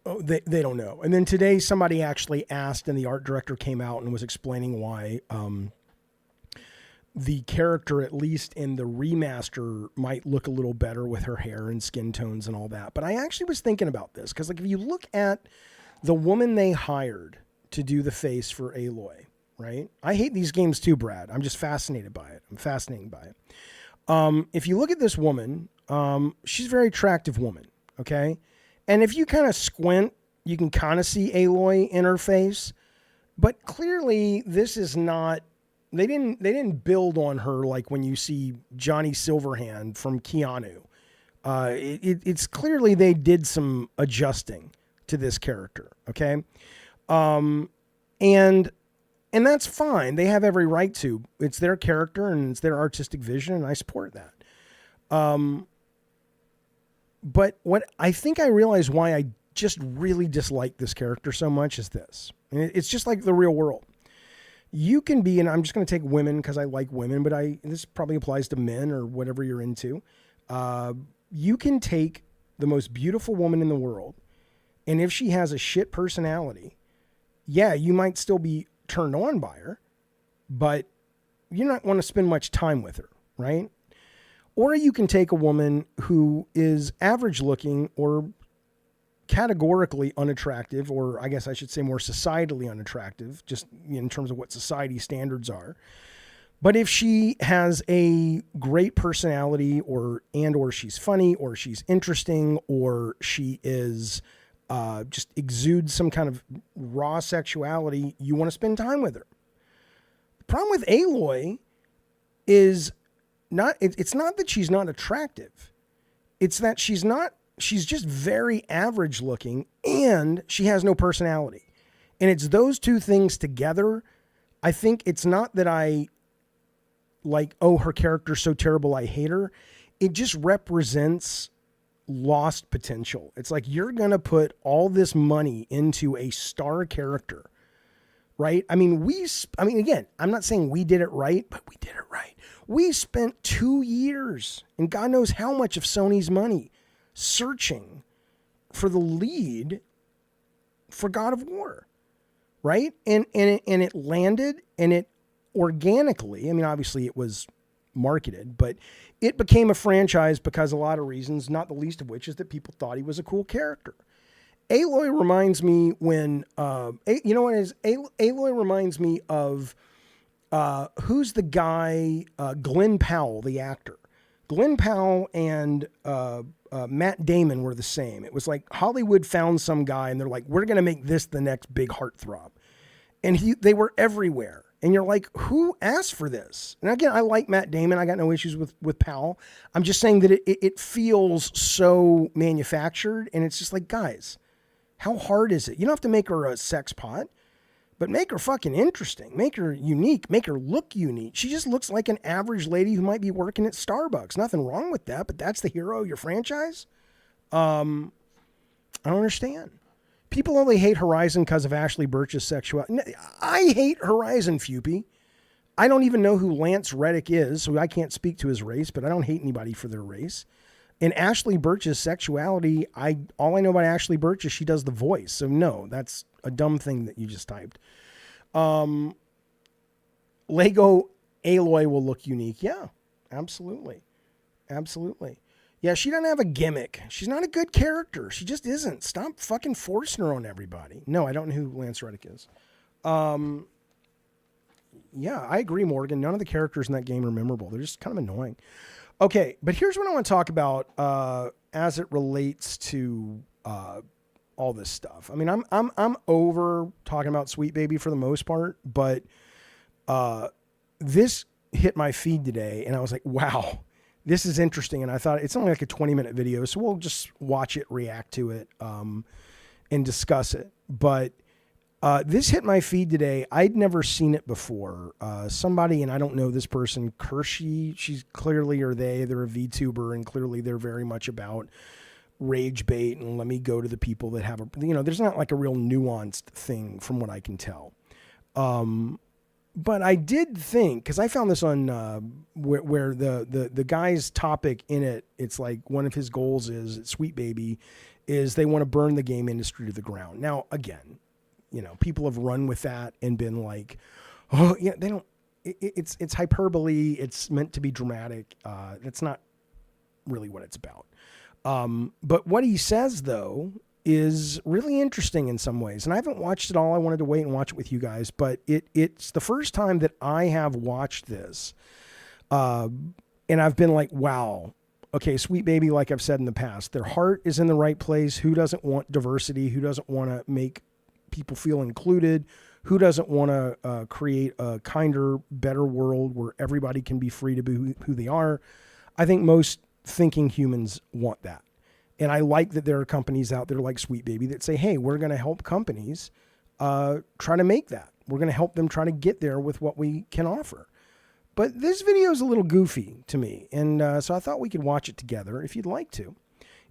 Speaker 1: Oh, they don't know. And then today somebody actually asked, and the art director came out and was explaining why the character, at least in the remaster, might look a little better with her hair and skin tones and all that. But I actually was thinking about this because, like, if you look at the woman they hired to do the face for Aloy, right? I hate these games too, Brad. I'm just fascinated by it. I'm fascinated by it. If you look at this woman, she's a very attractive woman, okay? And if you kind of squint, you can kind of see Aloy in her face. But clearly, this is not... They didn't build on her like when you see Johnny Silverhand from Keanu. It's clearly they did some adjusting to this character, okay? And that's fine. They have every right to. It's their character and it's their artistic vision, and I support that. But what I think I realized why I just really dislike this character so much is this. And it's just like the real world. You can be, and I'm just going to take women because I like women, but this probably applies to men or whatever you're into. You can take the most beautiful woman in the world, and if she has a shit personality, yeah, you might still be turned on by her, but you're not want to spend much time with her, right? Or you can take a woman who is average looking or categorically unattractive, or I guess I should say more societally unattractive, just in terms of what society standards are. But if she has a great personality or she's funny or she's interesting or she is just exudes some kind of raw sexuality, you want to spend time with her. The problem with Aloy is it's not that she's not attractive. It's that she's just very average looking and she has no personality. And it's those two things together. I think it's not that I like, oh, her character's so terrible, I hate her. It just represents lost potential. It's like you're going to put all this money into a star character, right? I mean, again, I'm not saying we did it right, but we did it right. We spent 2 years and God knows how much of Sony's money searching for the lead for God of War, right? And it landed, and it organically, I mean, obviously it was marketed, but it became a franchise because a lot of reasons, not the least of which is that people thought he was a cool character. Aloy reminds me Aloy reminds me of, who's the guy, Glenn Powell, the actor. Glenn Powell and Matt Damon were the same. It was like Hollywood found some guy and they're like, we're going to make this the next big heartthrob. And they were everywhere. And you're like, who asked for this? And again, I like Matt Damon. I got no issues with Powell. I'm just saying that it feels so manufactured. And it's just like, guys, how hard is it? You don't have to make her a sex pot. But make her fucking interesting. Make her unique. Make her look unique. She just looks like an average lady who might be working at Starbucks. Nothing wrong with that, but that's the hero of your franchise? I don't understand. People only hate Horizon because of Ashley Burch's sexuality. I hate Horizon, Fupy. I don't even know who Lance Reddick is, so I can't speak to his race, but I don't hate anybody for their race. And Ashley Burch's sexuality, all I know about Ashley Burch is she does the voice. So no, that's a dumb thing that you just typed. Lego Aloy will look unique. Yeah, absolutely. Absolutely. Yeah, she doesn't have a gimmick. She's not a good character. She just isn't. Stop fucking forcing her on everybody. No, I don't know who Lance Reddick is. Yeah, I agree, Morgan. None of the characters in that game are memorable. They're just kind of annoying. Okay, but here's what I want to talk about as it relates to all this stuff. I mean, I'm over talking about Sweet Baby for the most part, but this hit my feed today, and I was like, wow, this is interesting. And I thought it's only like a 20-minute video, so we'll just watch it, react to it, and discuss it. But this hit my feed today. I'd never seen it before. Somebody, and I don't know this person, Kershey, she's clearly, or they're a VTuber, and clearly they're very much about rage bait, and let me go to the people that have a, there's not like a real nuanced thing from what I can tell. But I did think, because I found this on where the guy's topic in it, it's like one of his goals is, Sweet Baby, is they want to burn the game industry to the ground. Now, again, people have run with that and been like, oh, yeah, they don't, it's hyperbole. It's meant to be dramatic. That's not really what it's about. But what he says, though, is really interesting in some ways. And I haven't watched it all. I wanted to wait and watch it with you guys. But it's the first time that I have watched this. And I've been like, wow. Okay, Sweet Baby, like I've said in the past, their heart is in the right place. Who doesn't want diversity? Who doesn't want to make people feel included? Who doesn't want to create a kinder, better world where everybody can be free to be who they are? I think most thinking humans want that. And I like that there are companies out there like Sweet Baby that say, hey, we're going to help companies try to make that. We're going to help them try to get there with what we can offer. But this video is a little goofy to me. And so I thought we could watch it together if you'd like to.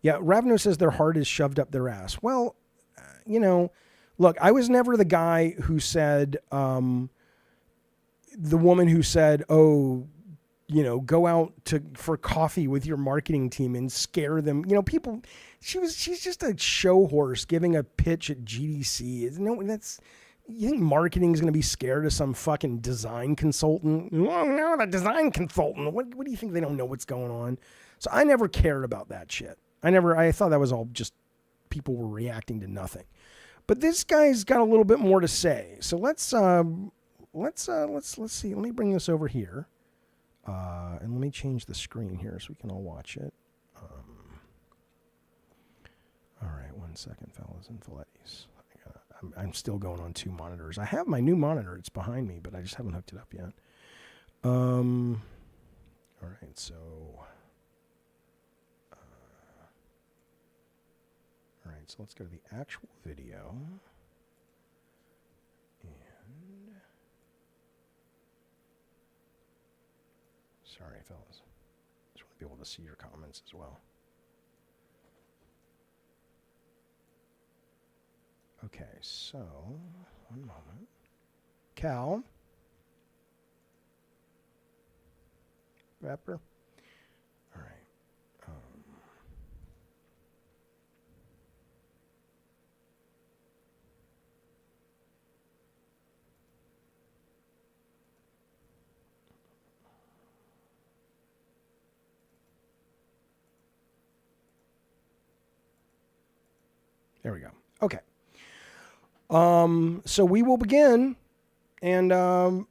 Speaker 1: Yeah, Ravno says their heart is shoved up their ass. Well, look, I was never the guy who said, the woman who said, oh, go out for coffee with your marketing team and scare them. People, she's just a show horse giving a pitch at GDC. You think marketing is going to be scared of some fucking design consultant? Oh, no, the design consultant. What do you think? They don't know what's going on. So I never cared about that shit. I thought that was all just people were reacting to nothing. But this guy's got a little bit more to say. So let's see. Let me bring this over here. And let me change the screen here so we can all watch it. All right, 1 second, fellas and fillettes. I'm still going on 2 monitors. I have my new monitor. It's behind me, but I just haven't hooked it up yet. All right, so... all right, so let's go to the actual video. And... sorry, fellas. Just want to be able to see your comments as well. Okay, so, one moment. Cal? Pepper? All right. There we go. Okay. So we will begin, and I'll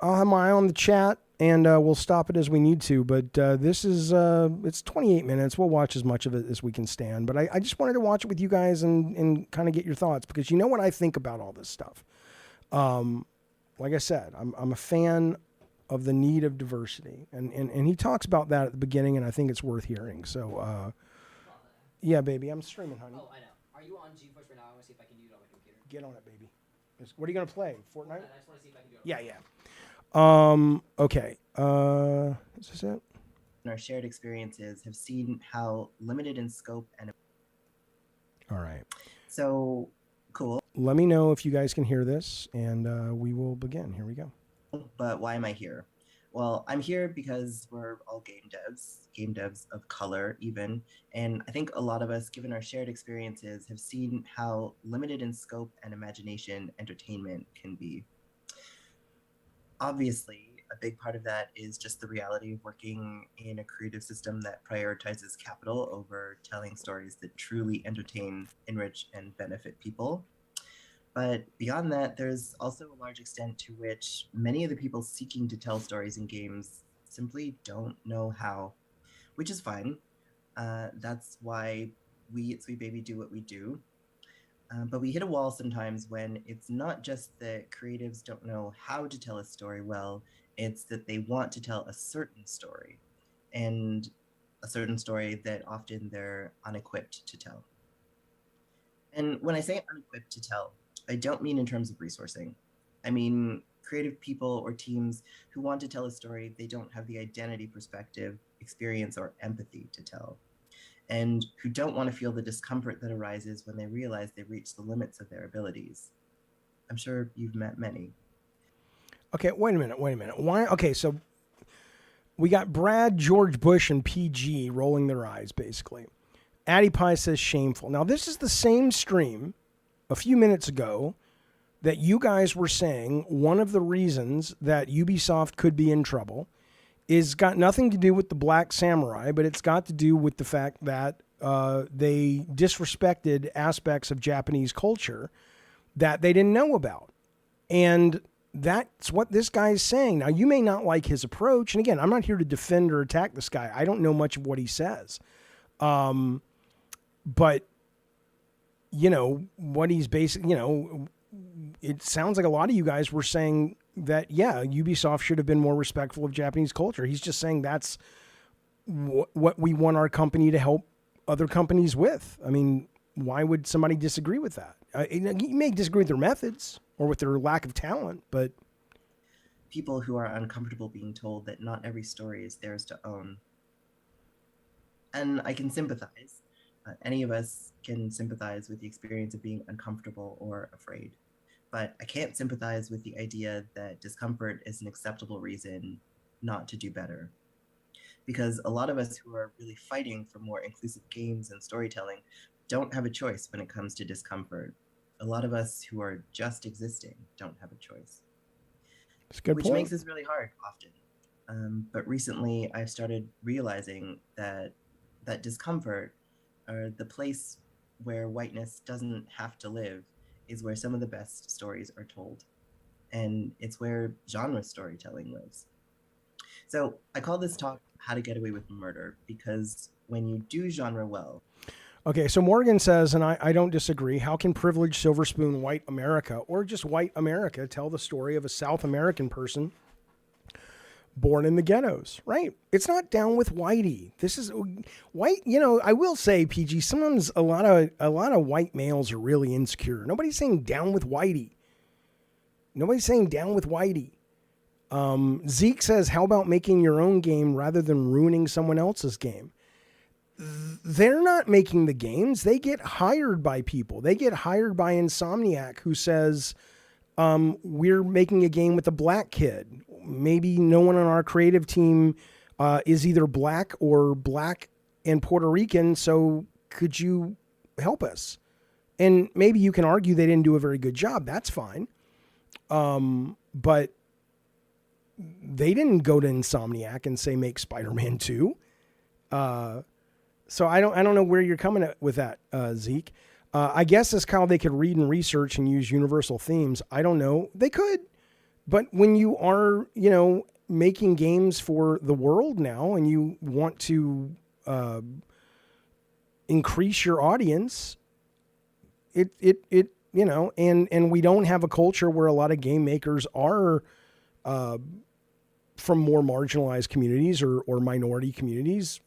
Speaker 1: have my eye on the chat, and we'll stop it as we need to. But this is it's 28 minutes. We'll watch as much of it as we can stand. But I just wanted to watch it with you guys and kind of get your thoughts, because you know what I think about all this stuff. Like I said, I'm a fan of the need of diversity, and he talks about that at the beginning, and I think it's worth hearing. So yeah, baby, I'm streaming, honey.
Speaker 2: Oh, I know. Are you on GeForce right now? I want to see if I can do it on my computer.
Speaker 1: Get on it, baby. What are you going to play? Fortnite?
Speaker 2: I just want to see if I can do it on
Speaker 1: Okay. Is this it?
Speaker 3: Our shared experiences have seen how limited in scope and...
Speaker 1: all right.
Speaker 3: So, cool.
Speaker 1: Let me know if you guys can hear this, and we will begin. Here we go.
Speaker 3: But why am I here? Well, I'm here because we're all game devs of color even, and I think a lot of us, given our shared experiences, have seen how limited in scope and imagination entertainment can be. Obviously, a big part of that is just the reality of working in a creative system that prioritizes capital over telling stories that truly entertain, enrich, and benefit people. But beyond that, there's also a large extent to which many of the people seeking to tell stories in games simply don't know how. which is fine. That's why we at Sweet Baby do what we do. But we hit a wall sometimes when it's not just that creatives don't know how to tell a story well, it's that they want to tell a certain story, and a certain story that often they're unequipped to tell. And when I say unequipped to tell, I don't mean in terms of resourcing. I mean creative people or teams who want to tell a story they don't have the identity, perspective, experience, or empathy to tell, and who don't want to feel the discomfort that arises when they realize they've reached the limits of their abilities. I'm sure you've met many.
Speaker 1: Okay, wait a minute. Why? Okay, so we got Brad, George Bush, and PG rolling their eyes, basically. Addie Pie says shameful. Now, this is the same stream a few minutes ago that you guys were saying one of the reasons that Ubisoft could be in trouble is got nothing to do with the Black Samurai, but it's got to do with the fact that they disrespected aspects of Japanese culture that they didn't know about. And that's what this guy is saying. Now, you may not like his approach. And again, I'm not here to defend or attack this guy. I don't know much of what he says. But, you know, what he's basically, you know, it sounds like a lot of you guys were saying that, yeah, Ubisoft should have been more respectful of Japanese culture. He's just saying that's what we want our company to help other companies with. I mean, why would somebody disagree with that? You may disagree with their methods or with their lack of talent, but
Speaker 3: people who are uncomfortable being told that not every story is theirs to own. And I can sympathize. Any of us can sympathize with the experience of being uncomfortable or afraid. But I can't sympathize with the idea that discomfort is an acceptable reason not to do better. Because a lot of us who are really fighting for more inclusive games and storytelling don't have a choice when it comes to discomfort. A lot of us who are just existing don't have a choice.
Speaker 1: That's a good
Speaker 3: which
Speaker 1: point.
Speaker 3: Makes this really hard often. But recently I've started realizing that discomfort, or the place where whiteness doesn't have to live, is where some of the best stories are told. And it's where genre storytelling lives. So I call this talk How to Get Away with Murder, because when you do genre well...
Speaker 1: Okay, so Morgan says, and I don't disagree, how can privileged silver spoon white America, or just white America, tell the story of a South American person born in the ghettos, right? It's not down with whitey. This is white. You know, I will say, PG, sometimes a lot of white males are really insecure. Nobody's saying down with whitey. Nobody's saying down with whitey. Zeke says, how about making your own game rather than ruining someone else's game? They're not making the games. They get hired by people. They get hired by Insomniac, who says, we're making a game with a black kid. Maybe no one on our creative team is either black or black and Puerto Rican, so could you help us? And maybe you can argue they didn't do a very good job. That's fine. But they didn't go to Insomniac and say, make Spider-Man 2. So I don't know where you're coming at with that, Zeke. I guess as how they could read and research and use universal themes. I don't know. They could. But when you are, you know, making games for the world now and you want to increase your audience, it you know, and we don't have a culture where a lot of game makers are from more marginalized communities or minority communities.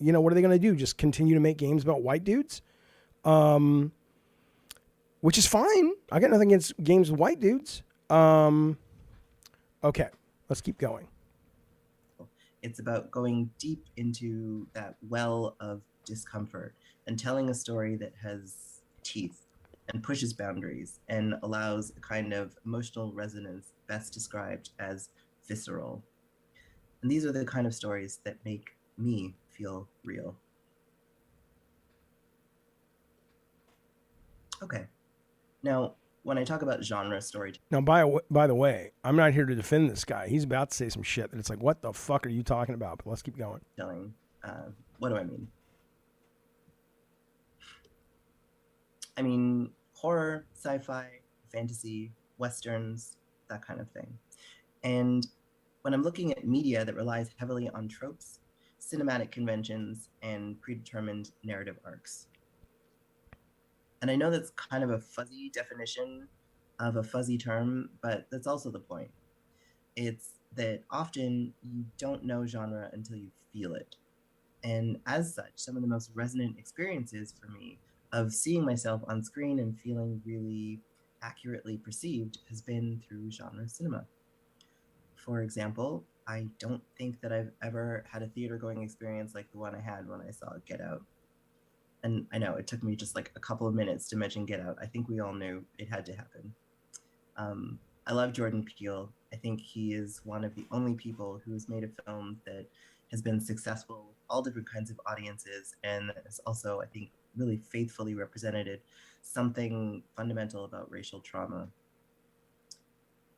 Speaker 1: You know, what are they going to do? Just continue to make games about white dudes? Which is fine. I got nothing against games with white dudes. Okay, let's keep going.
Speaker 3: It's about going deep into that well of discomfort and telling a story that has teeth and pushes boundaries and allows a kind of emotional resonance best described as visceral. And these are the kind of stories that make me feel real. Okay. Now, when I talk about genre storytelling...
Speaker 1: Now, by the way, I'm not here to defend this guy. He's about to say some shit that it's like, what the fuck are you talking about? But let's keep going.
Speaker 3: What do I mean? I mean, horror, sci-fi, fantasy, westerns, that kind of thing. And when I'm looking at media that relies heavily on tropes, cinematic conventions and predetermined narrative arcs. And I know that's kind of a fuzzy definition of a fuzzy term, but that's also the point. It's that often you don't know genre until you feel it. And as such, some of the most resonant experiences for me of seeing myself on screen and feeling really accurately perceived has been through genre cinema. For example, I don't think that I've ever had a theater going experience like the one I had when I saw Get Out. And I know it took me just like a couple of minutes to mention Get Out. I think we all knew it had to happen. I love Jordan Peele. I think he is one of the only people who has made a film that has been successful with all different kinds of audiences, and has also, I think, really faithfully represented something fundamental about racial trauma.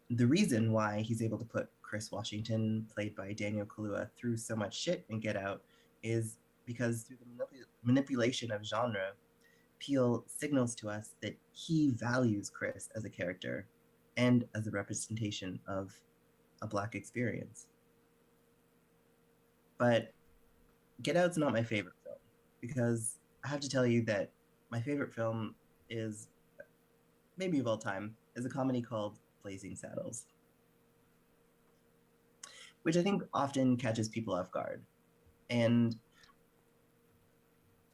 Speaker 3: The reason why he's able to put Chris Washington, played by Daniel Kaluuya, through so much shit in Get Out is because through the manipulation of genre, Peele signals to us that he values Chris as a character and as a representation of a Black experience. But Get Out's not my favorite film, because I have to tell you that my favorite film is, maybe of all time, is a comedy called Blazing Saddles, which I think often catches people off guard. And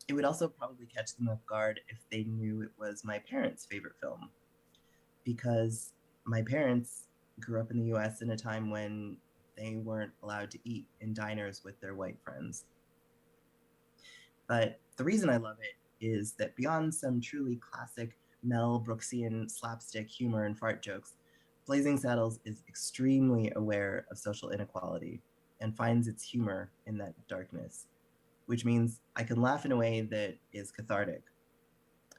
Speaker 3: it would also probably catch them off guard if they knew it was my parents' favorite film, because my parents grew up in the US in a time when they weren't allowed to eat in diners with their white friends. But the reason I love it is that beyond some truly classic Mel Brooksian slapstick humor and fart jokes, Blazing Saddles is extremely aware of social inequality and finds its humor in that darkness, which means I can laugh in a way that is cathartic.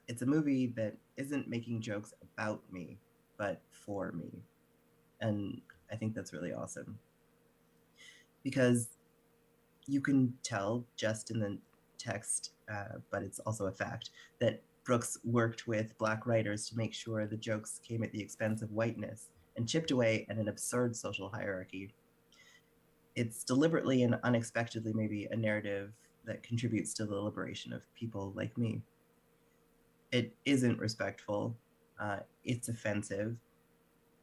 Speaker 3: It's a movie that isn't making jokes about me, but for me. And I think that's really awesome. Because you can tell just in the text, but it's also a fact, that Brooks worked with Black writers to make sure the jokes came at the expense of whiteness and chipped away at an absurd social hierarchy. It's deliberately and unexpectedly maybe a narrative that contributes to the liberation of people like me. It isn't respectful. It's offensive.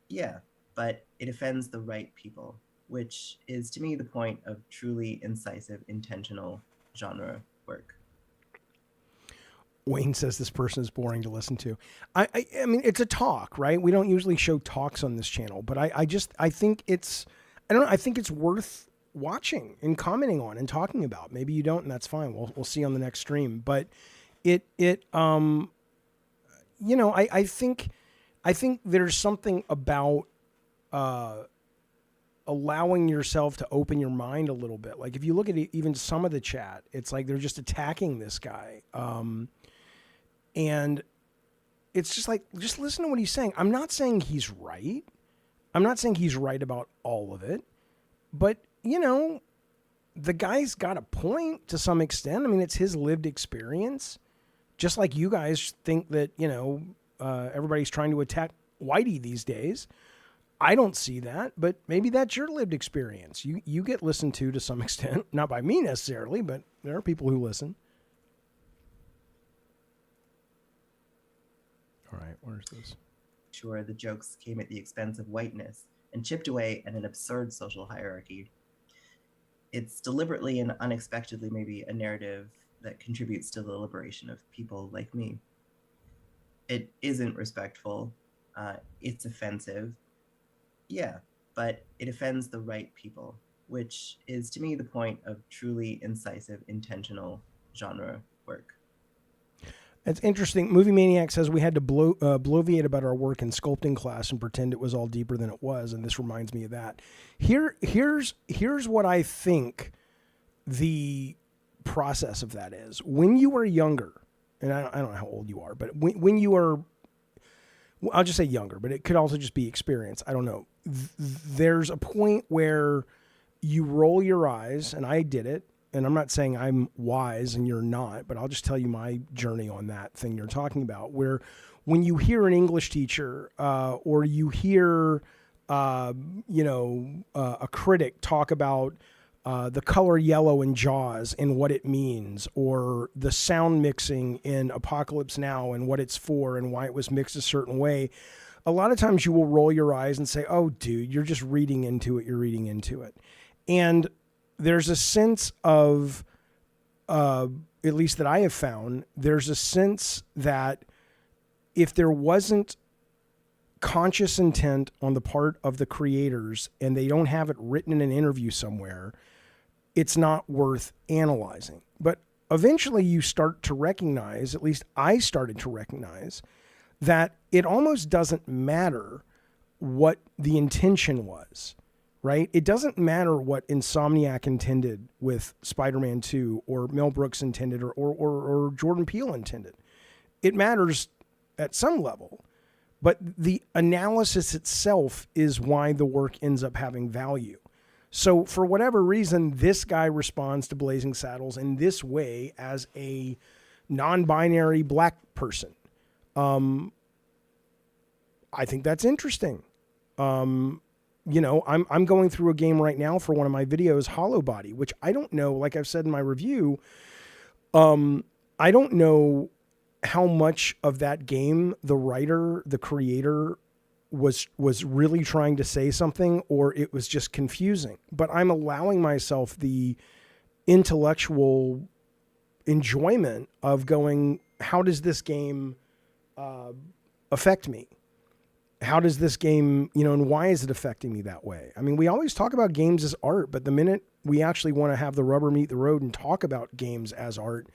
Speaker 3: Yeah, but it offends the right people, which is to me the point of truly incisive, intentional genre work.
Speaker 1: Wayne says this person is boring to listen to. I mean, it's a talk, right? We don't usually show talks on this channel, but I think it's, I don't know, I think it's worth watching and commenting on and talking about. Maybe you don't, and that's fine. We'll see on the next stream. But you know, I think there's something about allowing yourself to open your mind a little bit. Like if you look at even some of the chat, it's like they're just attacking this guy. And it's just like, just listen to what he's saying. I'm not saying he's right. I'm not saying he's right about all of it, but you know, the guy's got a point to some extent. I mean, it's his lived experience. Just like you guys think that, you know, everybody's trying to attack Whitey these days. I don't see that, but maybe that's your lived experience. You get listened to some extent, not by me necessarily, but there are people who listen. All right, where's this?
Speaker 3: Sure, the jokes came at the expense of whiteness and chipped away at an absurd social hierarchy. It's deliberately and unexpectedly maybe a narrative that contributes to the liberation of people like me. It isn't respectful. It's offensive. Yeah, but it offends the right people, which is to me the point of truly incisive, intentional genre work.
Speaker 1: It's interesting. Movie Maniac says we had to bloviate about our work in sculpting class and pretend it was all deeper than it was, and this reminds me of that. Here's what I think the process of that is. When you were younger, and I don't know how old you are, but when you are, I'll just say younger, but it could also just be experience. I don't know. There's a point where you roll your eyes, and I did it. And I'm not saying I'm wise and you're not, but I'll just tell you my journey on that thing you're talking about, where when you hear an English teacher or you hear, a critic talk about the color yellow in Jaws and what it means, or the sound mixing in Apocalypse Now and what it's for and why it was mixed a certain way, a lot of times you will roll your eyes and say, oh, dude, you're just reading into it. You're reading into it. And there's a sense of, at least that I have found, there's a sense that if there wasn't conscious intent on the part of the creators and they don't have it written in an interview somewhere, it's not worth analyzing. But eventually you start to recognize, at least I started to recognize, that it almost doesn't matter what the intention was, right? It doesn't matter what Insomniac intended with Spider-Man 2 or Mel Brooks intended or Jordan Peele intended. It matters at some level, but the analysis itself is why the work ends up having value. So for whatever reason, this guy responds to Blazing Saddles in this way as a non-binary black person. I think that's interesting. I'm going through a game right now for one of my videos, Hollow Body, which I don't know, like I've said in my review, I don't know how much of that game the writer, the creator was really trying to say something, or it was just confusing. But I'm allowing myself the intellectual enjoyment of going, how does this game affect me? How does this game, and why is it affecting me that way? I mean, we always talk about games as art, but the minute we actually want to have the rubber meet the road and talk about games as art,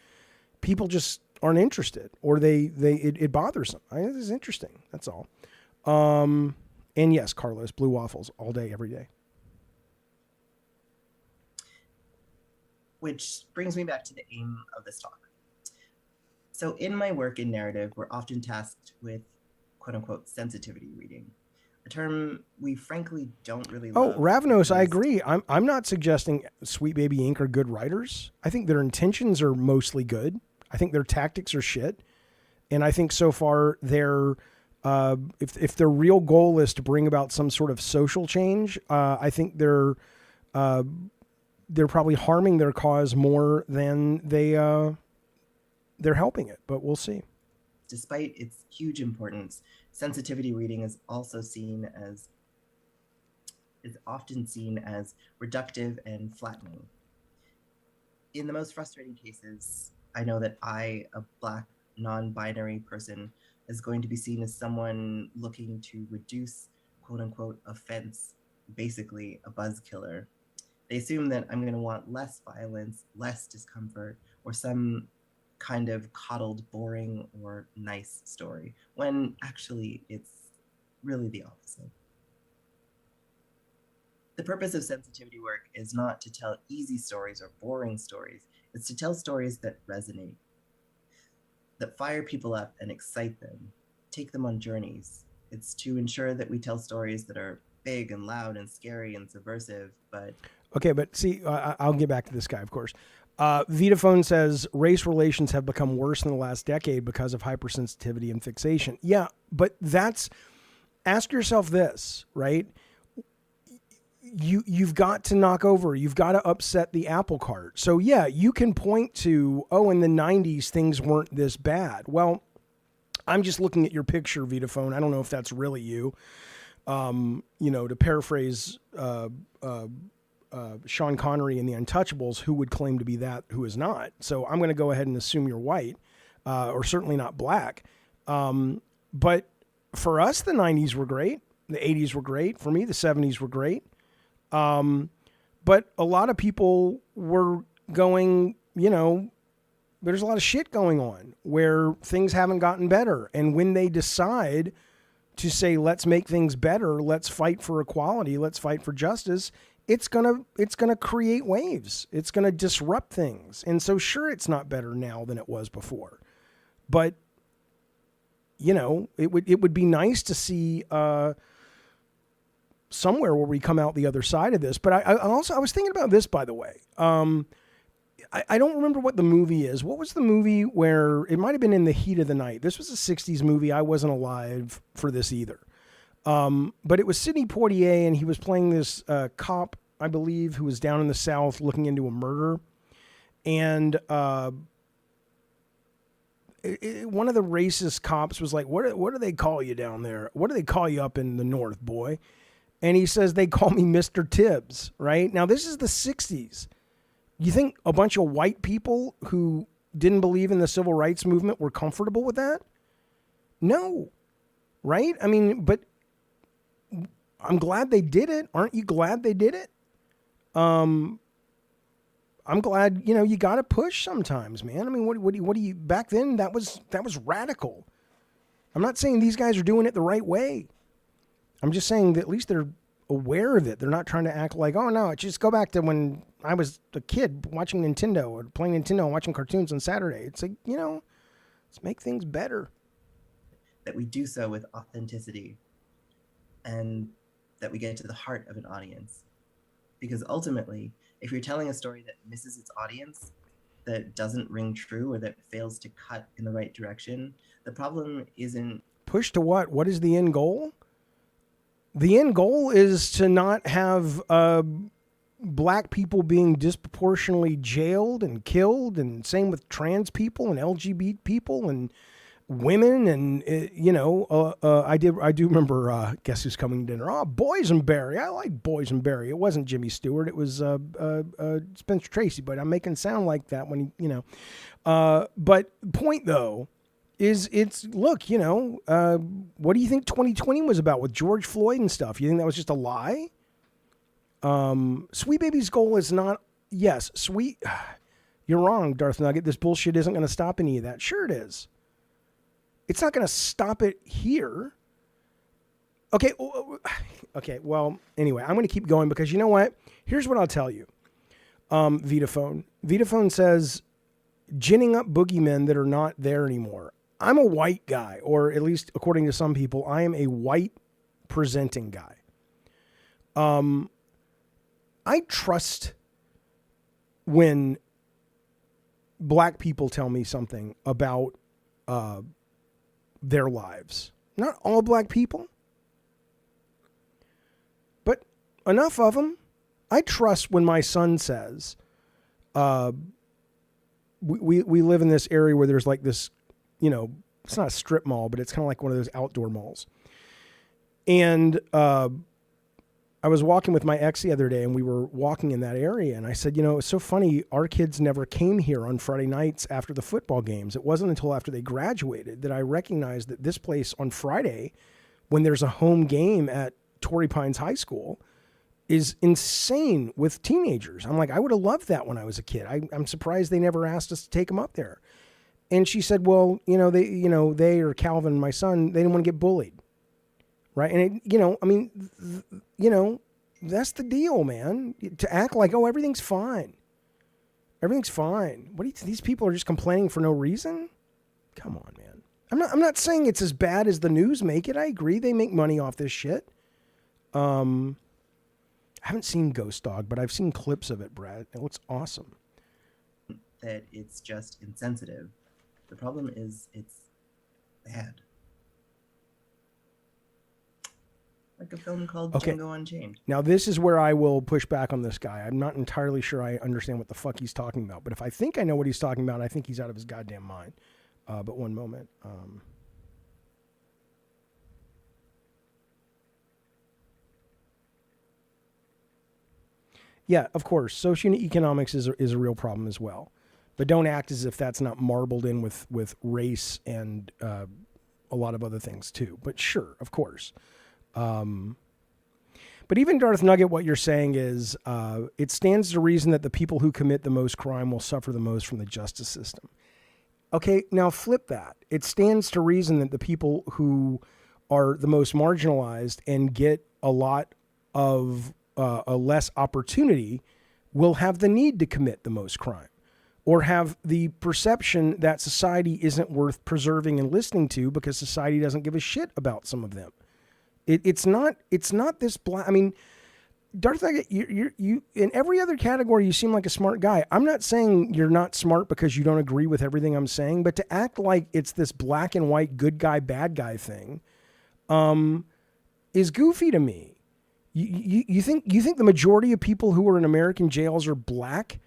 Speaker 1: people just aren't interested, or it bothers them. This is interesting. That's all. And yes, Carlos, blue waffles all day, every day.
Speaker 3: Which brings me back to the aim of this talk. So in my work in narrative, we're often tasked with quote unquote sensitivity reading, a term we frankly don't really love.
Speaker 1: Oh, Ravnos, I agree. I'm not suggesting Sweet Baby Inc. are good writers. I think their intentions are mostly good. I think their tactics are shit. And I think so far their if their real goal is to bring about some sort of social change, I think they're probably harming their cause more than they're helping it, but we'll see.
Speaker 3: Despite its huge importance, sensitivity reading is often seen as reductive and flattening. In the most frustrating cases, I know that I, a Black non-binary person, is going to be seen as someone looking to reduce quote unquote offense, basically a buzz killer. They assume that I'm going to want less violence, less discomfort, or some kind of coddled, boring, or nice story, when actually it's really the opposite. The purpose of sensitivity work is not to tell easy stories or boring stories. It's to tell stories that resonate, that fire people up and excite them, take them on journeys. It's to ensure that we tell stories that are big and loud and scary and subversive, but...
Speaker 1: Okay, but see, I'll get back to this guy, of course. Vitaphone says race relations have become worse in the last decade because of hypersensitivity and fixation. Yeah, but ask yourself this, right? You've got to you've got to upset the apple cart. So yeah, you can point to, in the 90s, things weren't this bad. Well, I'm just looking at your picture, Vitaphone. I don't know if that's really you. To paraphrase, Sean Connery in The Untouchables, who would claim to be that, who is not. So I'm going to go ahead and assume you're white, or certainly not black. But for us, the 90s were great. The 80s were great. For me, the 70s were great. But a lot of people were going, there's a lot of shit going on where things haven't gotten better. And when they decide to say, let's make things better, let's fight for equality, let's fight for justice, it's gonna create waves. It's gonna disrupt things. And so sure, it's not better now than it was before, but it would be nice to see somewhere where we come out the other side of this. But I was thinking about this, by the way. I don't remember what the movie is. What was the movie where it might've been In the Heat of the Night? This was a 60s movie. I wasn't alive for this either. But it was Sidney Poitier, and he was playing this cop I believe, who was down in the South looking into a murder. And one of the racist cops was like, what do they call you down there? What do they call you up in the North, boy? And he says, they call me Mr. Tibbs, right? Now, this is the 60s. You think a bunch of white people who didn't believe in the civil rights movement were comfortable with that? No, right? I mean, but I'm glad they did it. Aren't you glad they did it? I'm glad, you got to push sometimes, man. I mean, what do you, back then that was radical. I'm not saying these guys are doing it the right way. I'm just saying that at least they're aware of it. They're not trying to act like, oh no, just go back to when I was a kid watching Nintendo or playing Nintendo and watching cartoons on Saturday. It's like, let's make things better.
Speaker 3: That we do so with authenticity and that we get to the heart of an audience. Because ultimately, if you're telling a story that misses its audience, that doesn't ring true or that fails to cut in the right direction, the problem isn't...
Speaker 1: Push to what? What is the end goal? The end goal is to not have black people being disproportionately jailed and killed, and same with trans people and LGBT people and women. And I do remember Guess Who's Coming to Dinner? Oh, Boysenberry. I like Boysenberry. It wasn't Jimmy Stewart. It was Spencer Tracy. But I'm making it sound like that when he, But point though is look, what do you think 2020 was about with George Floyd and stuff? You think that was just a lie? Sweet Baby's goal is not, yes, sweet. You're wrong, Darth Nugget. This bullshit isn't going to stop any of that. Sure it is. It's not going to stop it here. Okay. Well, anyway, I'm going to keep going because you know what? Here's what I'll tell you. Vitaphone. Vitaphone says, ginning up boogeymen that are not there anymore. I'm a white guy, or at least according to some people, I am a white presenting guy. I trust when black people tell me something about their lives. Not all black people, but enough of them. I trust when my son says, we live in this area where there's like this, it's not a strip mall, but it's kind of like one of those outdoor malls. And I was walking with my ex the other day, and we were walking in that area, and I said, it's so funny, our kids never came here on Friday nights after the football games. It wasn't until after they graduated that I recognized that this place on Friday, when there's a home game at Torrey Pines High School, is insane with teenagers. I'm like, I would have loved that when I was a kid. I'm surprised they never asked us to take them up there. And she said, well, they or Calvin, my son, they didn't want to get bullied. Right. And that's the deal, man, to act like, oh, everything's fine. Everything's fine. What do you think? These people are just complaining for no reason. Come on, man. I'm not saying it's as bad as the news make it. I agree. They make money off this shit. I haven't seen Ghost Dog, but I've seen clips of it, Brad. It looks awesome.
Speaker 3: That it's just insensitive. The problem is it's bad. Like a film called Django Unchained.
Speaker 1: Now, this is where I will push back on this guy. I'm not entirely sure I understand what the fuck he's talking about. But if I think I know what he's talking about, I think he's out of his goddamn mind. But one moment. Yeah, of course. Socioeconomics is a real problem as well. But don't act as if that's not marbled in with race and a lot of other things too. But sure, of course. But even Darth Nugget, what you're saying is it stands to reason that the people who commit the most crime will suffer the most from the justice system. Okay, now flip that. It stands to reason that the people who are the most marginalized and get a lot of a less opportunity will have the need to commit the most crime, or have the perception that society isn't worth preserving and listening to because society doesn't give a shit about some of them. It's not this black. I mean, Darth Nugget, you in every other category, you seem like a smart guy. I'm not saying you're not smart because you don't agree with everything I'm saying, but to act like it's this black and white good guy, bad guy thing, is goofy to me. You think the majority of people who are in American jails are black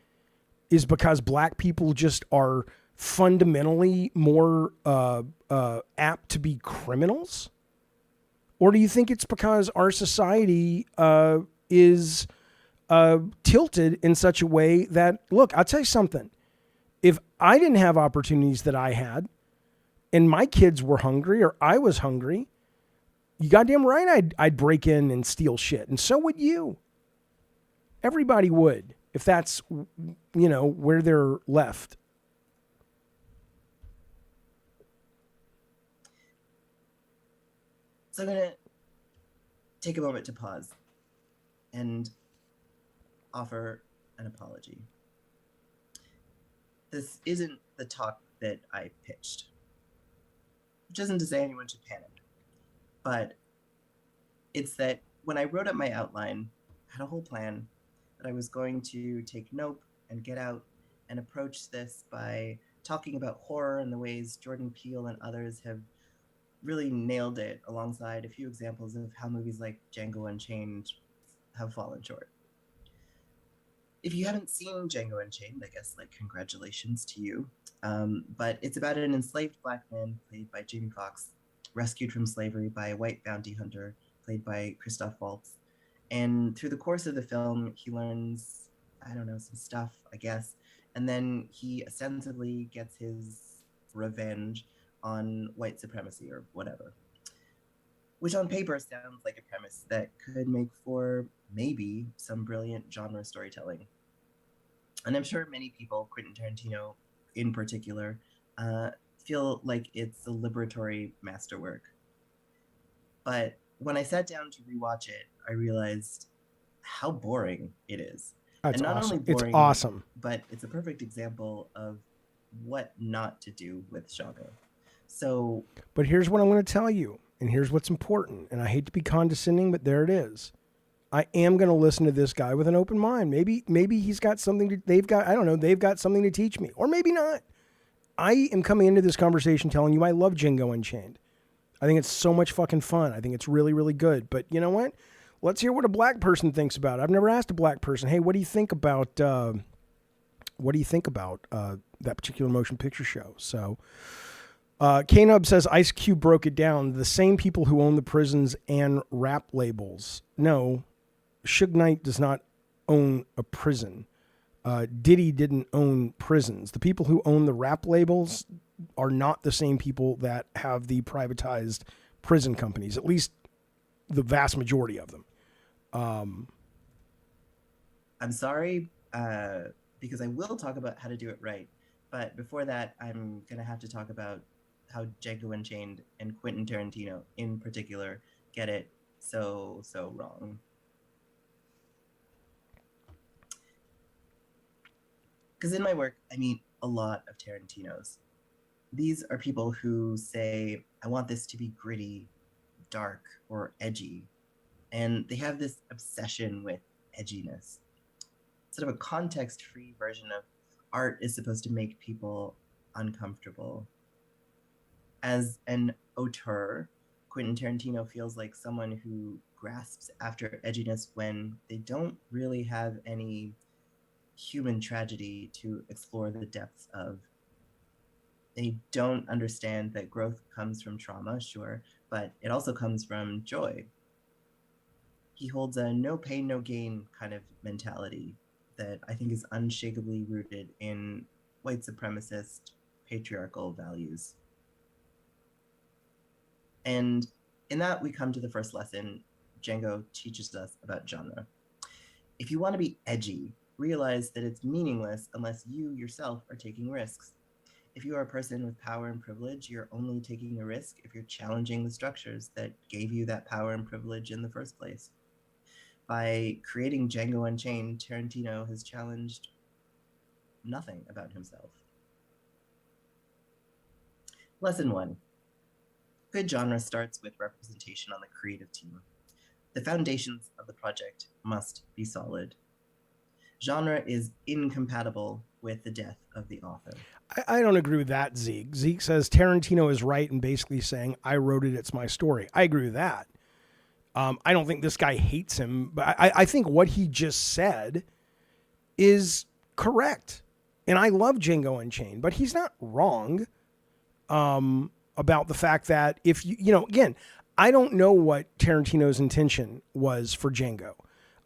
Speaker 1: is because black people just are fundamentally more apt to be criminals? Or do you think it's because our society is tilted in such a way that, look, I'll tell you something. If I didn't have opportunities that I had and my kids were hungry or I was hungry, you goddamn right I'd break in and steal shit. And so would you. Everybody would, if that's, where they're left.
Speaker 3: So I'm going to take a moment to pause and offer an apology. This isn't the talk that I pitched, which isn't to say anyone should panic, but it's that when I wrote up my outline, I had a whole plan that I was going to take Nope and Get Out and approach this by talking about horror and the ways Jordan Peele and others have really nailed it, alongside a few examples of how movies like Django Unchained have fallen short. If you haven't seen Django Unchained, I guess, congratulations to you. But it's about an enslaved black man played by Jamie Foxx, rescued from slavery by a white bounty hunter played by Christoph Waltz. And through the course of the film, he learns, some stuff, I guess. And then he ostensibly gets his revenge on white supremacy or whatever, which on paper sounds like a premise that could make for maybe some brilliant genre storytelling. And I'm sure many people, Quentin Tarantino in particular, feel like it's a liberatory masterwork. But when I sat down to rewatch it, I realized how boring it is.
Speaker 1: That's
Speaker 3: and not
Speaker 1: awesome.
Speaker 3: only boring,
Speaker 1: it's awesome,
Speaker 3: but it's a perfect example of what not to do with genre. So,
Speaker 1: but here's what I'm going to tell you, and here's what's important. And I hate to be condescending, but there it is. I am going to listen to this guy with an open mind. Maybe he's got something they've got something to teach me, or maybe not. I am coming into this conversation telling you I love Django Unchained. I think it's so much fucking fun. I think it's really, really good. But you know what? Let's hear what a black person thinks about it. I've never asked a black person, hey, what do you think about that particular motion picture show? So, K-Nub says Ice Cube broke it down. The same people who own the prisons and rap labels. No, Suge Knight does not own a prison. Diddy didn't own prisons. The people who own the rap labels are not the same people that have the privatized prison companies, at least the vast majority of them.
Speaker 3: I'm sorry, because I will talk about how to do it right. But before that, I'm going to have to talk about how Django Unchained and Quentin Tarantino in particular get it so wrong. Because in my work, I meet a lot of Tarantinos. These are people who say, I want this to be gritty, dark, or edgy. And they have this obsession with edginess. Sort of a context-free version of art is supposed to make people uncomfortable. As an auteur, Quentin Tarantino feels like someone who grasps after edginess when they don't really have any human tragedy to explore the depths of. They don't understand that growth comes from trauma, sure, but it also comes from joy. He holds a no pain, no gain kind of mentality that I think is unshakably rooted in white supremacist patriarchal values. And in that, we come to the first lesson Django teaches us about genre. If you want to be edgy, realize that it's meaningless unless you yourself are taking risks. If you are a person with power and privilege, you're only taking a risk if you're challenging the structures that gave you that power and privilege in the first place. By creating Django Unchained, Tarantino has challenged nothing about himself. Lesson 1. Good genre starts with representation on the creative team. The foundations of the project must be solid. Genre is incompatible with the death of the author.
Speaker 1: I don't agree with that, Zeke. Zeke says Tarantino is right in basically saying, I wrote it, it's my story. I agree with that. I don't think this guy hates him, but I think what he just said is correct. And I love Django Unchained, but he's not wrong about the fact that if again, I don't know what Tarantino's intention was for Django.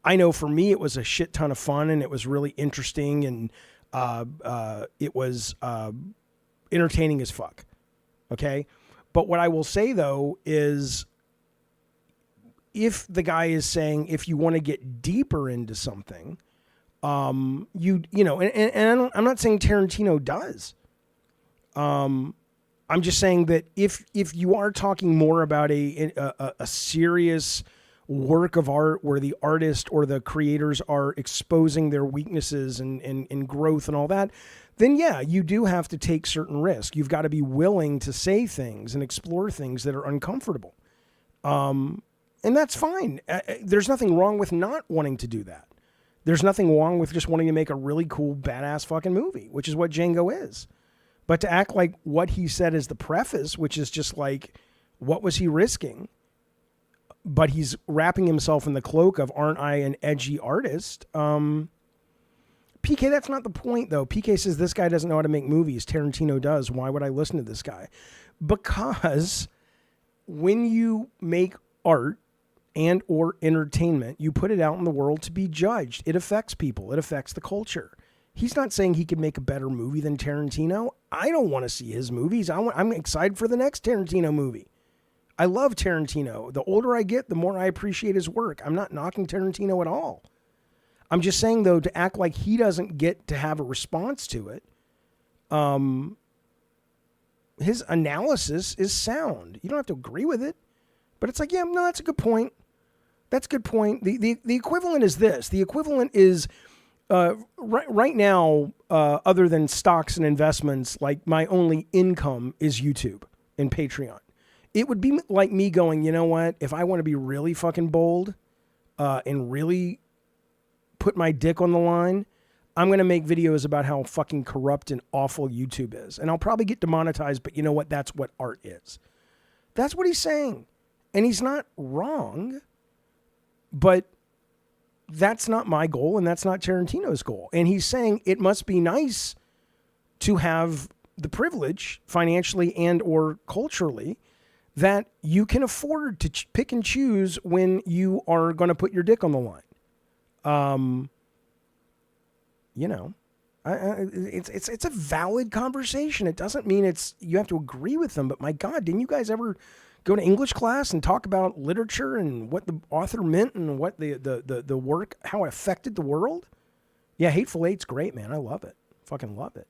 Speaker 1: I know for me, it was a shit ton of fun and it was really interesting and it was entertaining as fuck. Okay. But what I will say though is if the guy is saying, if you want to get deeper into something, I'm not saying Tarantino does. I'm just saying that if you are talking more about a serious work of art where the artist or the creators are exposing their weaknesses and growth and all that, then yeah, you do have to take certain risks. You've got to be willing to say things and explore things that are uncomfortable. And that's fine. There's nothing wrong with not wanting to do that. There's nothing wrong with just wanting to make a really cool, badass fucking movie, which is what Django is. But to act like what he said is the preface, which is just like, what was he risking? But he's wrapping himself in the cloak of, aren't I an edgy artist? PK, that's not the point, though. PK says this guy doesn't know how to make movies. Tarantino does. Why would I listen to this guy? Because when you make art and or entertainment, you put it out in the world to be judged. It affects people. It affects the culture. He's not saying he could make a better movie than Tarantino. I don't want to see his movies. I'm excited for the next Tarantino movie. I love Tarantino. The older I get, the more I appreciate his work. I'm not knocking Tarantino at all. I'm just saying, though, to act like he doesn't get to have a response to it, his analysis is sound. You don't have to agree with it, but it's like, yeah, no, that's a good point. That's a good point. The equivalent is this. The equivalent is right now, other than stocks and investments, like my only income is YouTube and Patreon. It would be like me going, you know what? If I want to be really fucking bold and really put my dick on the line, I'm going to make videos about how fucking corrupt and awful YouTube is. And I'll probably get demonetized, but you know what? That's what art is. That's what he's saying. And he's not wrong, but that's not my goal and that's not Tarantino's goal. And he's saying it must be nice to have the privilege financially and or culturally that you can afford to pick and choose when you are going to put your dick on the line. It's a valid conversation. It doesn't mean you have to agree with them, but my God, didn't you guys ever go to English class and talk about literature and what the author meant and what the work, how it affected the world? Yeah, Hateful Eight's great, man. I love it. Fucking love it.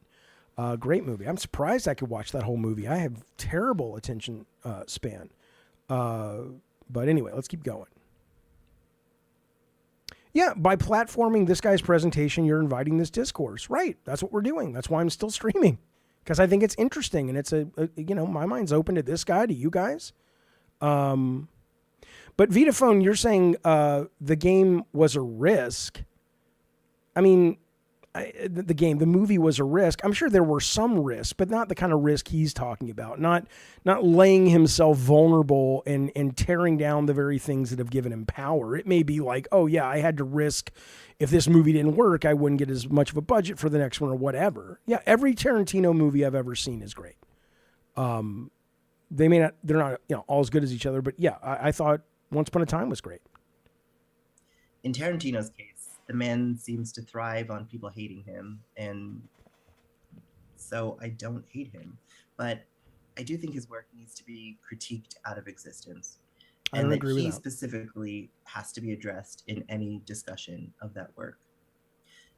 Speaker 1: Great movie. I'm surprised I could watch that whole movie. I have terrible attention span. But anyway, let's keep going. Yeah, by platforming this guy's presentation, you're inviting this discourse. Right. That's what we're doing. That's why I'm still streaming. Because I think it's interesting. And it's my mind's open to this guy, to you guys. But Vitaphone, you're saying the game was a risk. I mean, the movie was a risk. I'm sure there were some risks, but not the kind of risk he's talking about. Not laying himself vulnerable and tearing down the very things that have given him power. It may be like, oh yeah, I had to risk. If this movie didn't work, I wouldn't get as much of a budget for the next one or whatever. Yeah, every Tarantino movie I've ever seen is great. They're not all as good as each other, but yeah, I thought Once Upon a Time was great.
Speaker 3: In Tarantino's case, the man seems to thrive on people hating him, and so I don't hate him. But I do think his work needs to be critiqued out of existence. And that he specifically has to be addressed in any discussion of that work.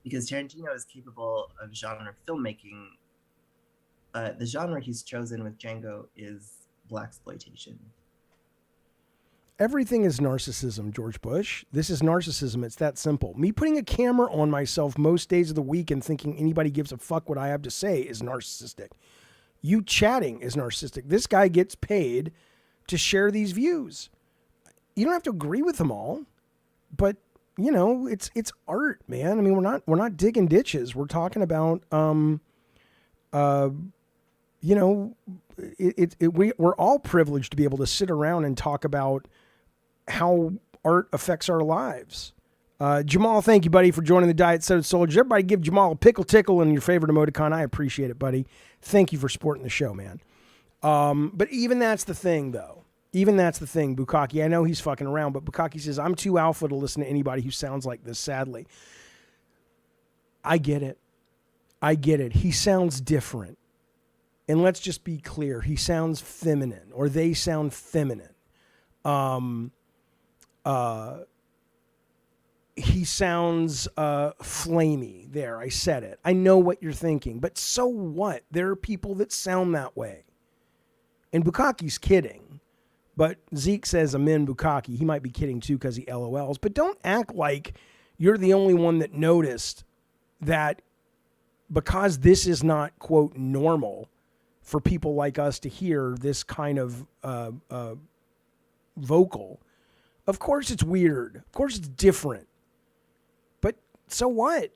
Speaker 3: Because Tarantino is capable of genre filmmaking, but the genre he's chosen with Django is blaxploitation.
Speaker 1: Everything is narcissism, George Bush. This is narcissism. It's that simple. Me putting a camera on myself most days of the week and thinking anybody gives a fuck what I have to say is narcissistic. You chatting is narcissistic. This guy gets paid to share these views. You don't have to agree with them all, but it's art, man. I mean, we're not digging ditches. We're talking about we're all privileged to be able to sit around and talk about how art affects our lives. Jamal, thank you, buddy, for joining the Diet Soda Soldiers. Everybody give Jamal a pickle tickle and your favorite emoticon. I appreciate it, buddy. Thank you for supporting the show, man. But even that's the thing, though. Even that's the thing, Bukaki. I know he's fucking around, but Bukaki says, I'm too alpha to listen to anybody who sounds like this, sadly. I get it. I get it. He sounds different. And let's just be clear. He sounds feminine, or they sound feminine. He sounds flamey. There, I said it. I know what you're thinking, but so what? There are people that sound that way. And Bukaki's kidding. But Zeke says, amen, Bukaki. He might be kidding too because he LOLs. But don't act like you're the only one that noticed that because this is not, quote, normal for people like us to hear this kind of vocal. Of course it's weird. Of course it's different. But so what?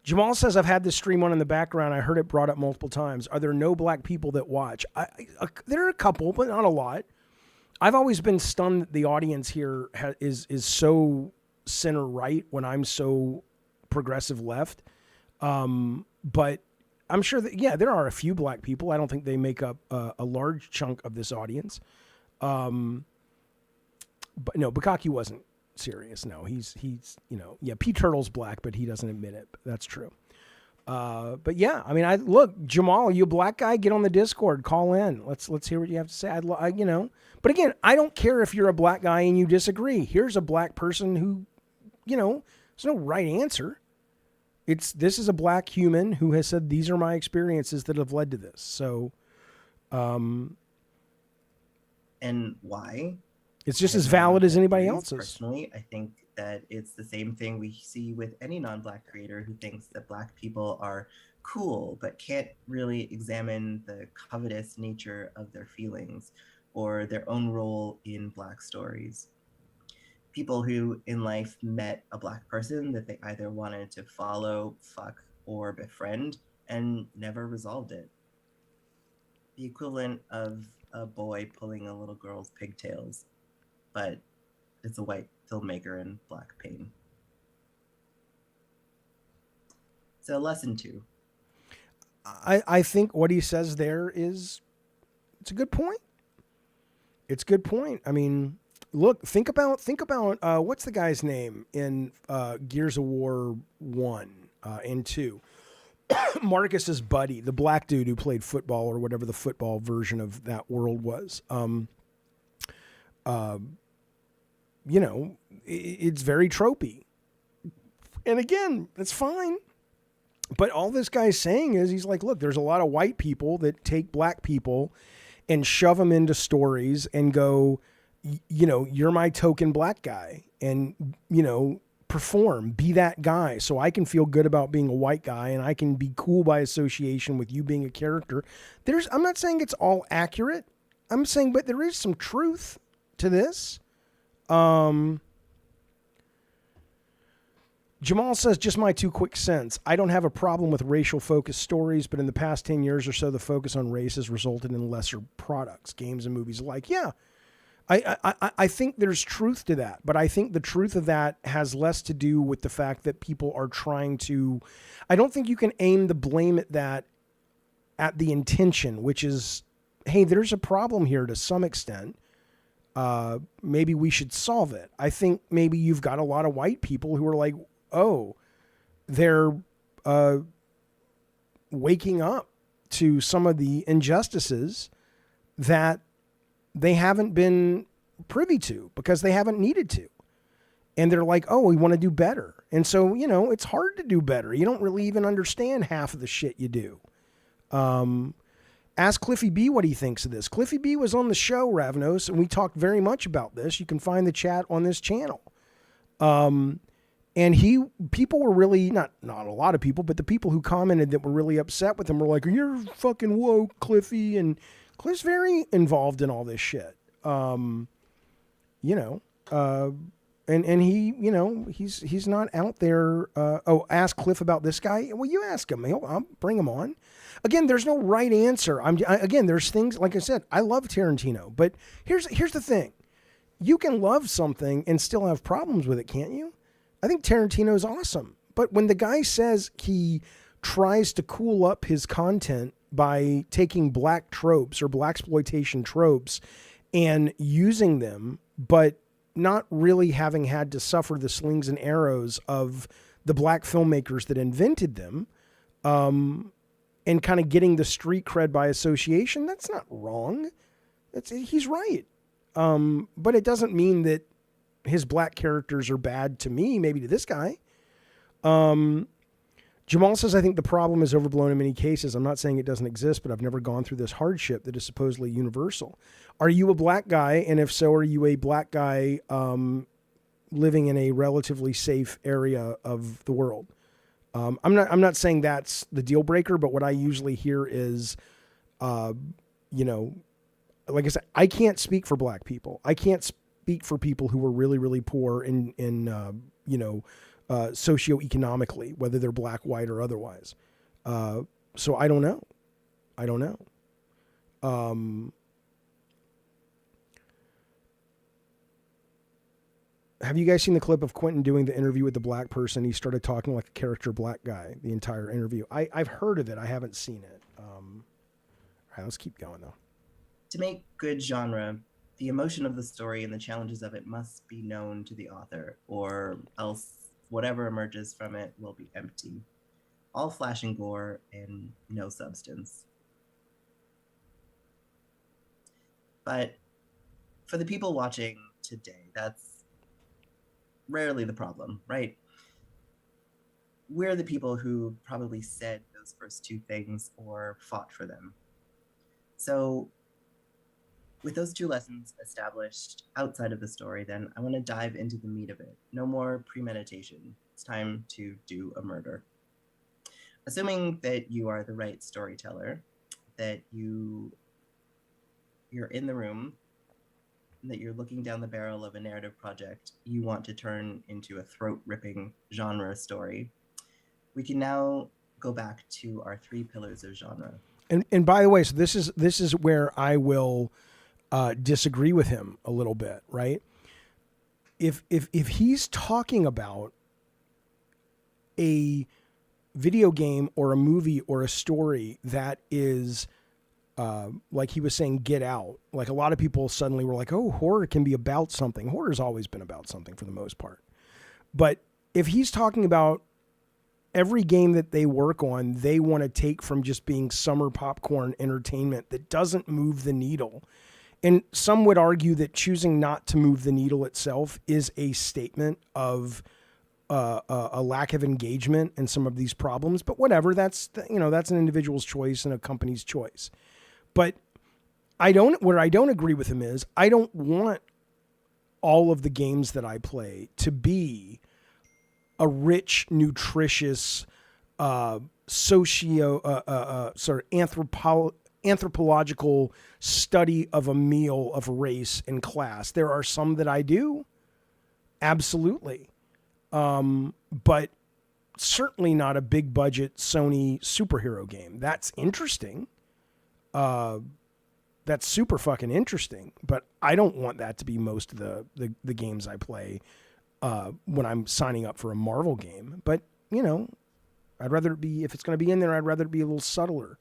Speaker 1: Jamal says, I've had this stream on in the background. I heard it brought up multiple times. Are there no black people that watch? There are a couple, but not a lot. I've always been stunned that the audience here is so center right when I'm so progressive left. But I'm sure that, yeah, there are a few black people. I don't think they make up a large chunk of this audience. But no, Bukaki wasn't serious. No, he's yeah, P Turtle's black, but he doesn't admit it. That's true. But yeah, I mean, look, Jamal, you a black guy? Get on the Discord, call in. Let's hear what you have to say. But again, I don't care if you're a black guy and you disagree. Here's a black person who, there's no right answer. This is a black human who has said, these are my experiences that have led to this. So,
Speaker 3: and why?
Speaker 1: It's just as valid as anybody else's.
Speaker 3: Personally, I think that it's the same thing we see with any non-black creator who thinks that black people are cool, but can't really examine the covetous nature of their feelings or their own role in black stories. People who in life met a black person that they either wanted to follow, fuck, or befriend and never resolved it. The equivalent of a boy pulling a little girl's pigtails, but it's a white filmmaker in black pain. So lesson 2.
Speaker 1: I think what he says there it's a good point. It's a good point. I mean, look, think about what's the guy's name in Gears of War 1 and 2? Marcus's buddy, the black dude who played football or whatever the football version of that world was. It's very tropey. And again, that's fine. But all this guy's saying is he's like, look, there's a lot of white people that take black people and shove them into stories and go, you're my token black guy, and, perform, be that guy so I can feel good about being a white guy and I can be cool by association with you being a character. I'm not saying it's all accurate. I'm saying, but there is some truth to this. Jamal says, just my 2 quick cents. I don't have a problem with racial focused stories, but in the past 10 years or so, the focus on race has resulted in lesser products, games and movies alike. Yeah, I think there's truth to that, but I think the truth of that has less to do with the fact that people are trying to, I don't think you can aim the blame at that at the intention, which is, hey, there's a problem here to some extent. Maybe we should solve it. I think maybe you've got a lot of white people who are like, oh, they're waking up to some of the injustices that they haven't been privy to because they haven't needed to. And they're like, oh, we want to do better. And so, it's hard to do better. You don't really even understand half of the shit you do. Ask Cliffy B what he thinks of this. Cliffy B was on the show, Ravnos, and we talked very much about this. You can find the chat on this channel. And people were really, not a lot of people, but the people who commented that were really upset with him were like, you're fucking woke, Cliffy. And Cliff's very involved in all this shit. And he, he's not out there. Ask Cliff about this guy. Well, you ask him. I'll bring him on. Again, there's no right answer. Again, there's things, like I said, I love Tarantino, but here's the thing. You can love something and still have problems with it, can't you? I think Tarantino's awesome. But when the guy says he tries to cool up his content by taking black tropes or blaxploitation tropes and using them, but not really having had to suffer the slings and arrows of the black filmmakers that invented them, and kind of getting the street cred by association, that's not wrong. He's right. But it doesn't mean that his black characters are bad to me, maybe to this guy. Jamal says, I think the problem is overblown in many cases. I'm not saying it doesn't exist, but I've never gone through this hardship that is supposedly universal. Are you a black guy? And if so, are you a black guy living in a relatively safe area of the world? I'm not saying that's the deal breaker, but what I usually hear is, like I said, I can't speak for black people. I can't speak for people who were really, really poor in socioeconomically, whether they're black, white, or otherwise. So I don't know. Have you guys seen the clip of Quentin doing the interview with the black person? He started talking like a character black guy the entire interview. I've heard of it. I haven't seen it. All right, let's keep going though.
Speaker 3: To make good genre, the emotion of the story and the challenges of it must be known to the author, or else whatever emerges from it will be empty. All flash and gore and no substance. But for the people watching today, that's rarely the problem, right? We're the people who probably said those first two things or fought for them. So with those two lessons established outside of the story, then I want to dive into the meat of it. No more premeditation. It's time to do a murder. Assuming that you are the right storyteller, that you're in the room, that you're looking down the barrel of a narrative project you want to turn into a throat-ripping genre story, we can now go back to our three pillars of genre.
Speaker 1: And by the way, so this is where I will disagree with him a little bit, right? If he's talking about a video game or a movie or a story that is like he was saying, Get Out. Like a lot of people suddenly were like, oh, horror can be about something. Horror's always been about something for the most part. But if he's talking about every game that they work on, they want to take from just being summer popcorn entertainment that doesn't move the needle. And some would argue that choosing not to move the needle itself is a statement of a lack of engagement in some of these problems. But whatever, that's an individual's choice and a company's choice. But where I don't agree with him is I don't want all of the games that I play to be a rich, nutritious, anthropological study of a meal of race and class. There are some that I do, absolutely, but certainly not a big budget Sony superhero game. That's interesting. That's super fucking interesting, but I don't want that to be most of the games I play when I'm signing up for a Marvel game. But, I'd rather it be, if it's going to be in there, I'd rather it be a little subtler.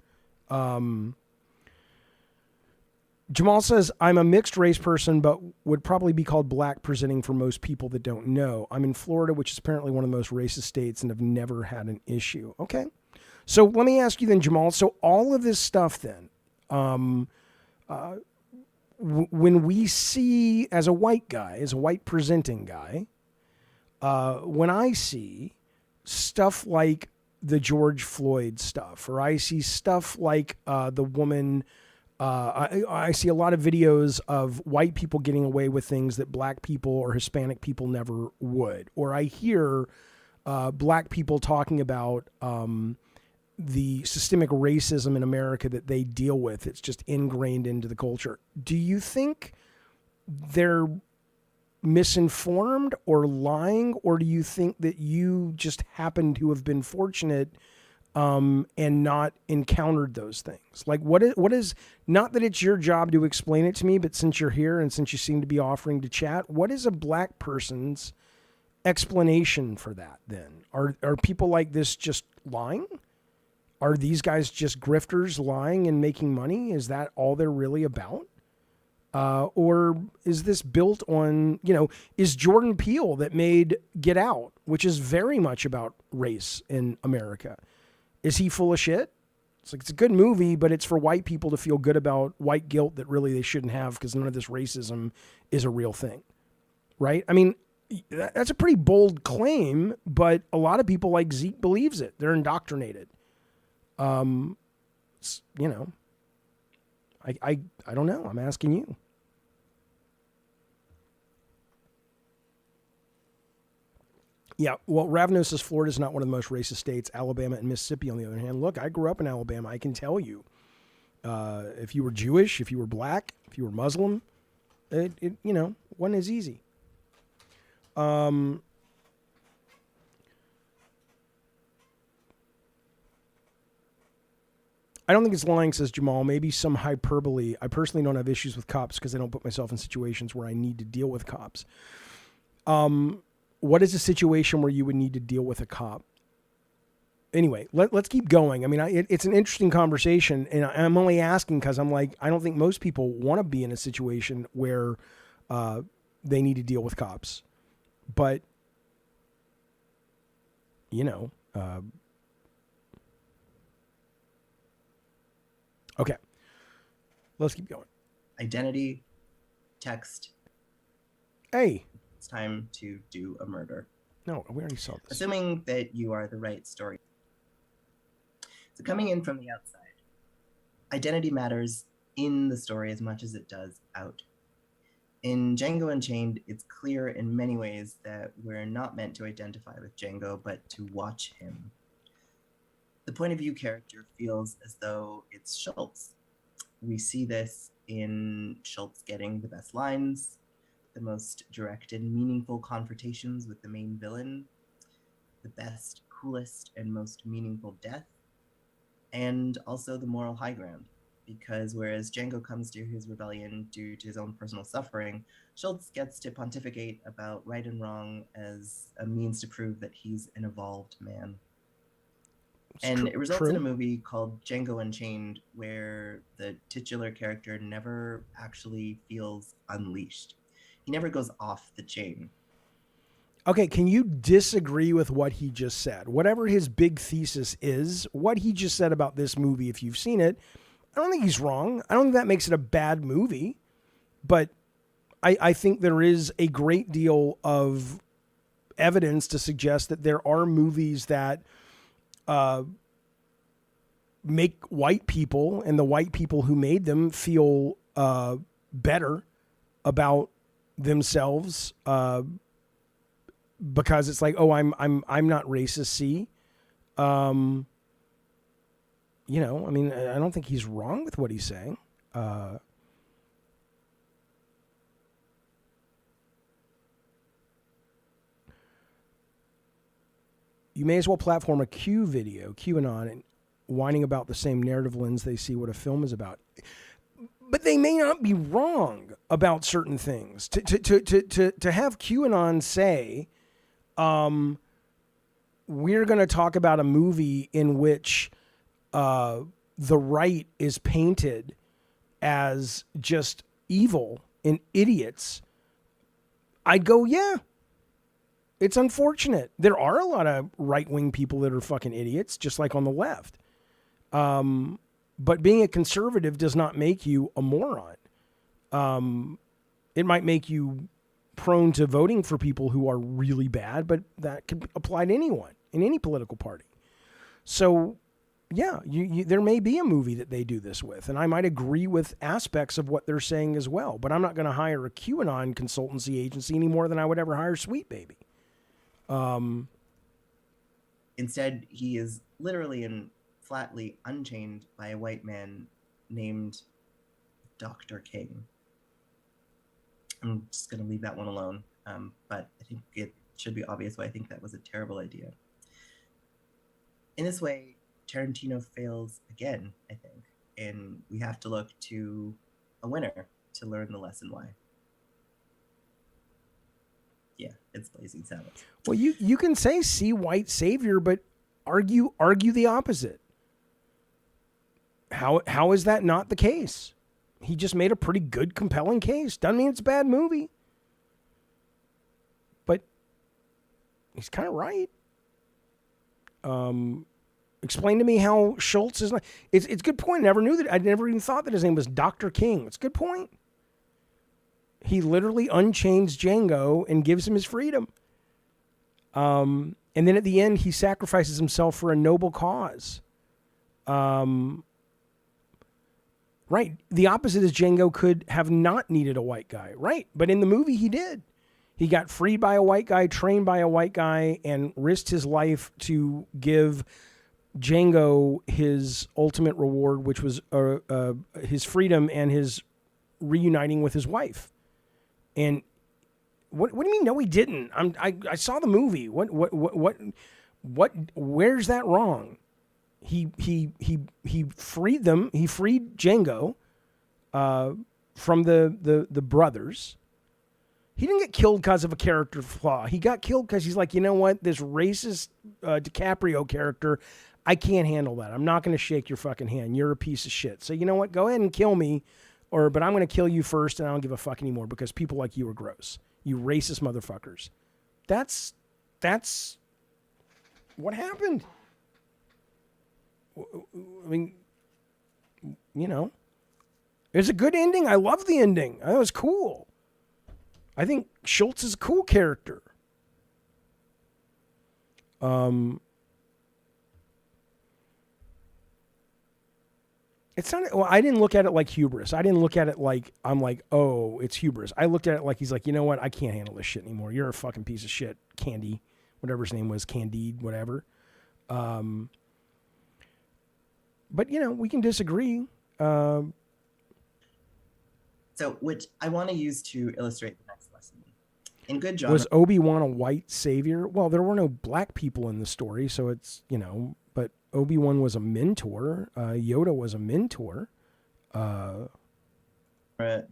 Speaker 1: Jamal says, I'm a mixed race person, but would probably be called black presenting for most people that don't know. I'm in Florida, which is apparently one of the most racist states, and have never had an issue. Okay. So let me ask you then, Jamal. So all of this stuff then, when we see, as a white guy, as a white presenting guy, when I see stuff like the George Floyd stuff, or I see stuff like the woman, I see a lot of videos of white people getting away with things that black people or Hispanic people never would, or I hear black people talking about the systemic racism in America that they deal with. It's just ingrained into the culture. Do you think they're misinformed or lying, or do you think that you just happen to have been fortunate and not encountered those things? Like, what is, not that it's your job to explain it to me, but since you're here and since you seem to be offering to chat, what is a black person's explanation for that then? Are people like this just lying? Are these guys just grifters lying and making money? Is that all they're really about? Or is this built on, is Jordan Peele that made Get Out, which is very much about race in America, is he full of shit? It's like, it's a good movie, but it's for white people to feel good about white guilt that really they shouldn't have because none of this racism is a real thing, right? I mean, that's a pretty bold claim, but a lot of people like Zeke believes it. They're indoctrinated. I don't know. I'm asking you. Yeah, well, Ravno says Florida is not one of the most racist states. Alabama and Mississippi, on the other hand. Look, I grew up in Alabama. I can tell you, if you were Jewish, if you were black, if you were Muslim, it wasn't as easy. I don't think it's lying, says Jamal. Maybe some hyperbole. I personally don't have issues with cops because I don't put myself in situations where I need to deal with cops. What is a situation where you would need to deal with a cop? Anyway, let's keep going. I mean, it's an interesting conversation, and I'm only asking because I'm like, I don't think most people want to be in a situation where they need to deal with cops. But, okay, let's keep going.
Speaker 3: Identity, text.
Speaker 1: Hey.
Speaker 3: It's time to do a murder.
Speaker 1: No, we already saw this.
Speaker 3: Assuming that you are the right story. So coming in from the outside, identity matters in the story as much as it does out. In Django Unchained, it's clear in many ways that we're not meant to identify with Django, but to watch him. The point of view character feels as though it's Schultz. We see this in Schultz getting the best lines, the most direct and meaningful confrontations with the main villain, the best, coolest, and most meaningful death, and also the moral high ground. Because whereas Django comes to his rebellion due to his own personal suffering, Schultz gets to pontificate about right and wrong as a means to prove that he's an evolved man. And it results in a movie called Django Unchained, where the titular character never actually feels unleashed. He never goes off the chain.
Speaker 1: Okay, can you disagree with what he just said? Whatever his big thesis is, what he just said about this movie, if you've seen it, I don't think he's wrong. I don't think that makes it a bad movie, but I think there is a great deal of evidence to suggest that there are movies that make white people and the white people who made them feel better about themselves because it's like, oh, I'm not racist. See, I mean, I don't think he's wrong with what he's saying. You may as well platform a Q video, QAnon, and whining about the same narrative lens they see what a film is about. But they may not be wrong about certain things. To have QAnon say, we're going to talk about a movie in which the right is painted as just evil and idiots, I'd go, yeah, it's unfortunate. There are a lot of right-wing people that are fucking idiots, just like on the left. But being a conservative does not make you a moron. It might make you prone to voting for people who are really bad, but that could apply to anyone in any political party. So, yeah, there may be a movie that they do this with, and I might agree with aspects of what they're saying as well, but I'm not going to hire a QAnon consultancy agency any more than I would ever hire Sweet Baby.
Speaker 3: Instead, he is literally and flatly unchained by a white man named Dr. King. I'm just going to leave that one alone, but I think it should be obvious why I think that was a terrible idea. In this way, Tarantino fails again, I think, and we have to look to a winner to learn the lesson why. Yeah, it's Blazing Saddles.
Speaker 1: Well, you can say see white savior, but argue the opposite. How is that not the case? He just made a pretty good, compelling case. Doesn't mean it's a bad movie. But he's kind of right. Explain to me how Schultz is not... It's a good point. I never even thought that his name was Dr. King. It's a good point. He literally unchains Django and gives him his freedom. And then at the end, he sacrifices himself for a noble cause. Right. The opposite is Django could have not needed a white guy. Right. But in the movie, he did. He got freed by a white guy, trained by a white guy, and risked his life to give Django his ultimate reward, which was his freedom and his reuniting with his wife. And what do you mean? No, he didn't. I saw the movie. Where's that wrong? He freed them. He freed Django from the brothers. He didn't get killed because of a character flaw. He got killed because he's like, you know what? This racist DiCaprio character, I can't handle that. I'm not going to shake your fucking hand. You're a piece of shit. So you know what? Go ahead and kill me, but I'm going to kill you first, and I don't give a fuck anymore because people like you are gross. You racist motherfuckers. That's what happened. I mean, you know, it's a good ending. I love the ending. It was cool. I think Schultz is a cool character. It's not. Well, I didn't look at it like hubris. I didn't look at it like I'm like, oh, it's hubris. I looked at it like he's like, you know what? I can't handle this shit anymore. You're a fucking piece of shit, Candy, whatever his name was, Candide, whatever. But you know, we can disagree.
Speaker 3: So, which I want to use to illustrate the next lesson. In good genre,
Speaker 1: was Obi-Wan a white savior? Well, there were no black people in the story, so it's, you know, but Obi-Wan was a mentor. Yoda was a mentor.
Speaker 3: The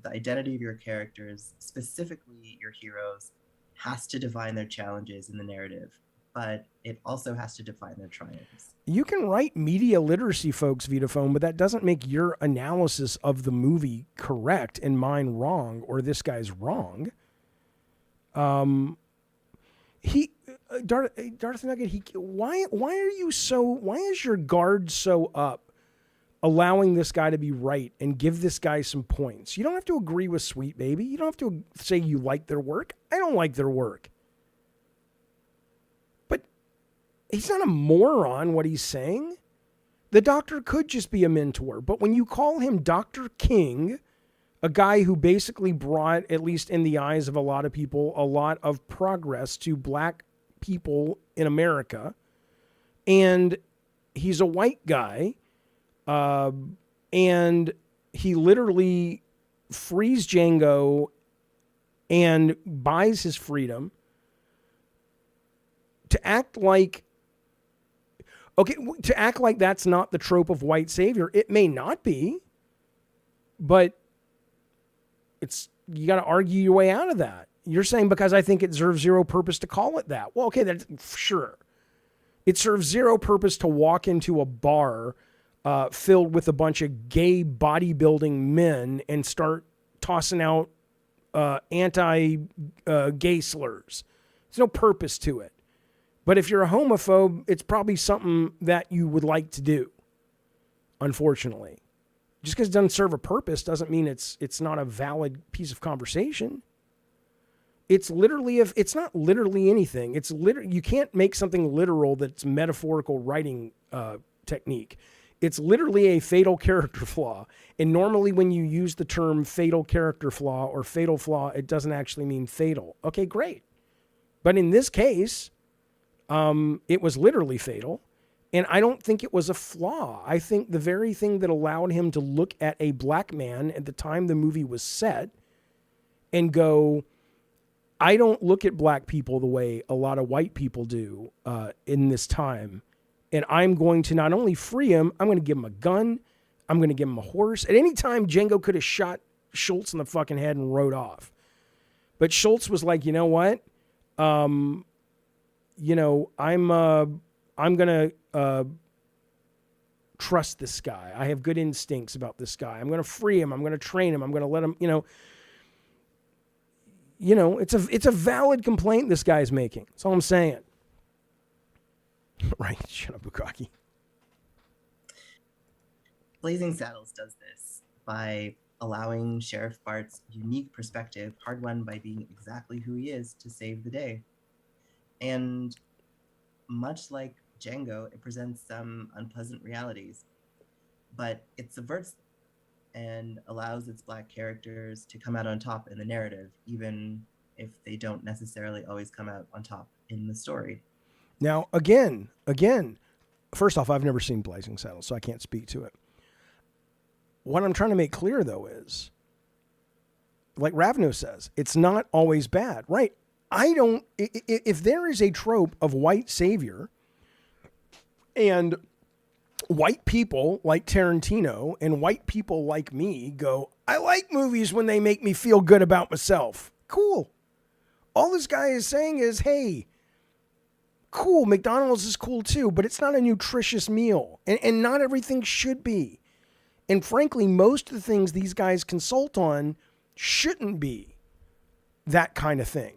Speaker 3: identity of your characters, specifically your heroes, has to define their challenges in the narrative, but it also has to define their triumphs.
Speaker 1: You can write media literacy, folks, Vitaphone, but that doesn't make your analysis of the movie correct and mine wrong, or this guy's wrong. Darth Nugget, why is your guard so up allowing this guy to be right and give this guy some points? You don't have to agree with Sweet Baby. You don't have to say you like their work. I don't like their work. But he's not a moron, what he's saying. The Doctor could just be a mentor, but when you call him Dr. King, a guy who basically brought, at least in the eyes of a lot of people, a lot of progress to black people in America. And he's a white guy. And he literally frees Django and buys his freedom. To act like that's not the trope of white savior, it may not be, but you got to argue your way out of that. You're saying because I think it serves zero purpose to call it that. Well, okay, that's sure. It serves zero purpose to walk into a bar filled with a bunch of gay bodybuilding men and start tossing out anti-gay slurs. There's no purpose to it. But if you're a homophobe, it's probably something that you would like to do, unfortunately. Just because it doesn't serve a purpose doesn't mean it's not a valid piece of conversation. It's not literally anything. You can't make something literal that's metaphorical writing technique. It's literally a fatal character flaw. And normally when you use the term fatal character flaw or fatal flaw, it doesn't actually mean fatal. Okay, great. But in this case, it was literally fatal. And I don't think it was a flaw. I think the very thing that allowed him to look at a black man at the time the movie was set and go, I don't look at black people the way a lot of white people do in this time. And I'm going to not only free him, I'm going to give him a gun. I'm going to give him a horse. At any time, Django could have shot Schultz in the fucking head and rode off. But Schultz was like, you know what? I'm going to trust this guy. I have good instincts about this guy. I'm going to free him. I'm going to train him. I'm going to let him, it's a valid complaint this guy's making. That's all I'm saying. Right. Shut up, Bukaki.
Speaker 3: Blazing Saddles does this by allowing Sheriff Bart's unique perspective, hard won by being exactly who he is, to save the day. And much like Django, it presents some unpleasant realities, but it subverts them and allows its Black characters to come out on top in the narrative, even if they don't necessarily always come out on top in the story.
Speaker 1: Now, again, first off, I've never seen Blazing Saddles, so I can't speak to it. What I'm trying to make clear, though, is, like Ravno says, it's not always bad, right? If there is a trope of white savior and white people like Tarantino and white people like me go, I like movies when they make me feel good about myself. Cool. All this guy is saying is, hey, cool, McDonald's is cool too, but it's not a nutritious meal. And not everything should be. And frankly, most of the things these guys consult on shouldn't be that kind of thing.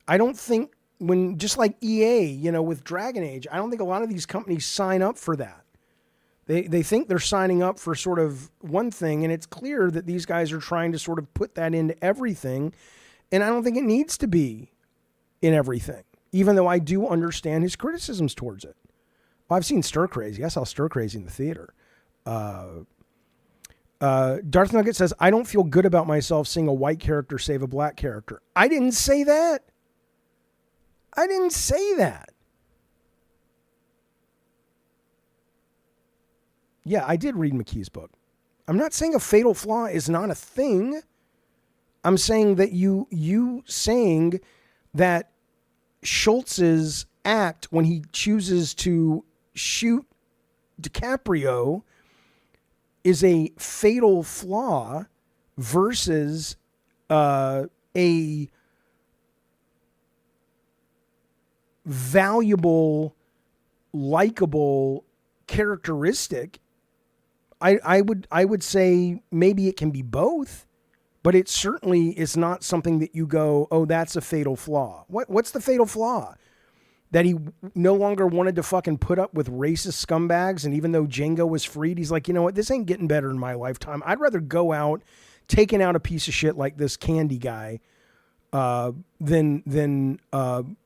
Speaker 1: I don't think just like EA, with Dragon Age, I don't think a lot of these companies sign up for that. They think they're signing up for sort of one thing, and it's clear that these guys are trying to sort of put that into everything. And I don't think it needs to be in everything, even though I do understand his criticisms towards it. Well, I've seen Stir Crazy. I saw Stir Crazy in the theater. Darth Nugget says, I don't feel good about myself seeing a white character save a black character. I didn't say that. Yeah, I did read McKee's book. I'm not saying a fatal flaw is not a thing. I'm saying that you saying that Schultz's act when he chooses to shoot DiCaprio is a fatal flaw versus a valuable, likable characteristic. I would say maybe it can be both, but it certainly is not something that you go, oh, that's a fatal flaw. What's the fatal flaw? That he no longer wanted to fucking put up with racist scumbags, and even though Django was freed, he's like, you know what, this ain't getting better in my lifetime. I'd rather go out taking out a piece of shit like this Candy guy than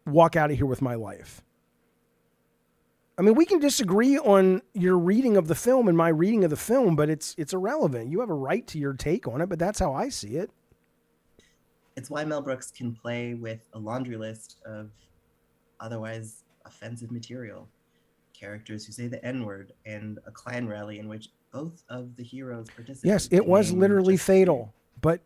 Speaker 1: walk out of here with my life. I mean, we can disagree on your reading of the film and my reading of the film, but it's irrelevant. You have a right to your take on it, but that's how I see it.
Speaker 3: It's why Mel Brooks can play with a laundry list of otherwise offensive material. Characters who say the N-word, and a Klan rally in which both of the heroes participate.
Speaker 1: Yes, it was literally fatal, but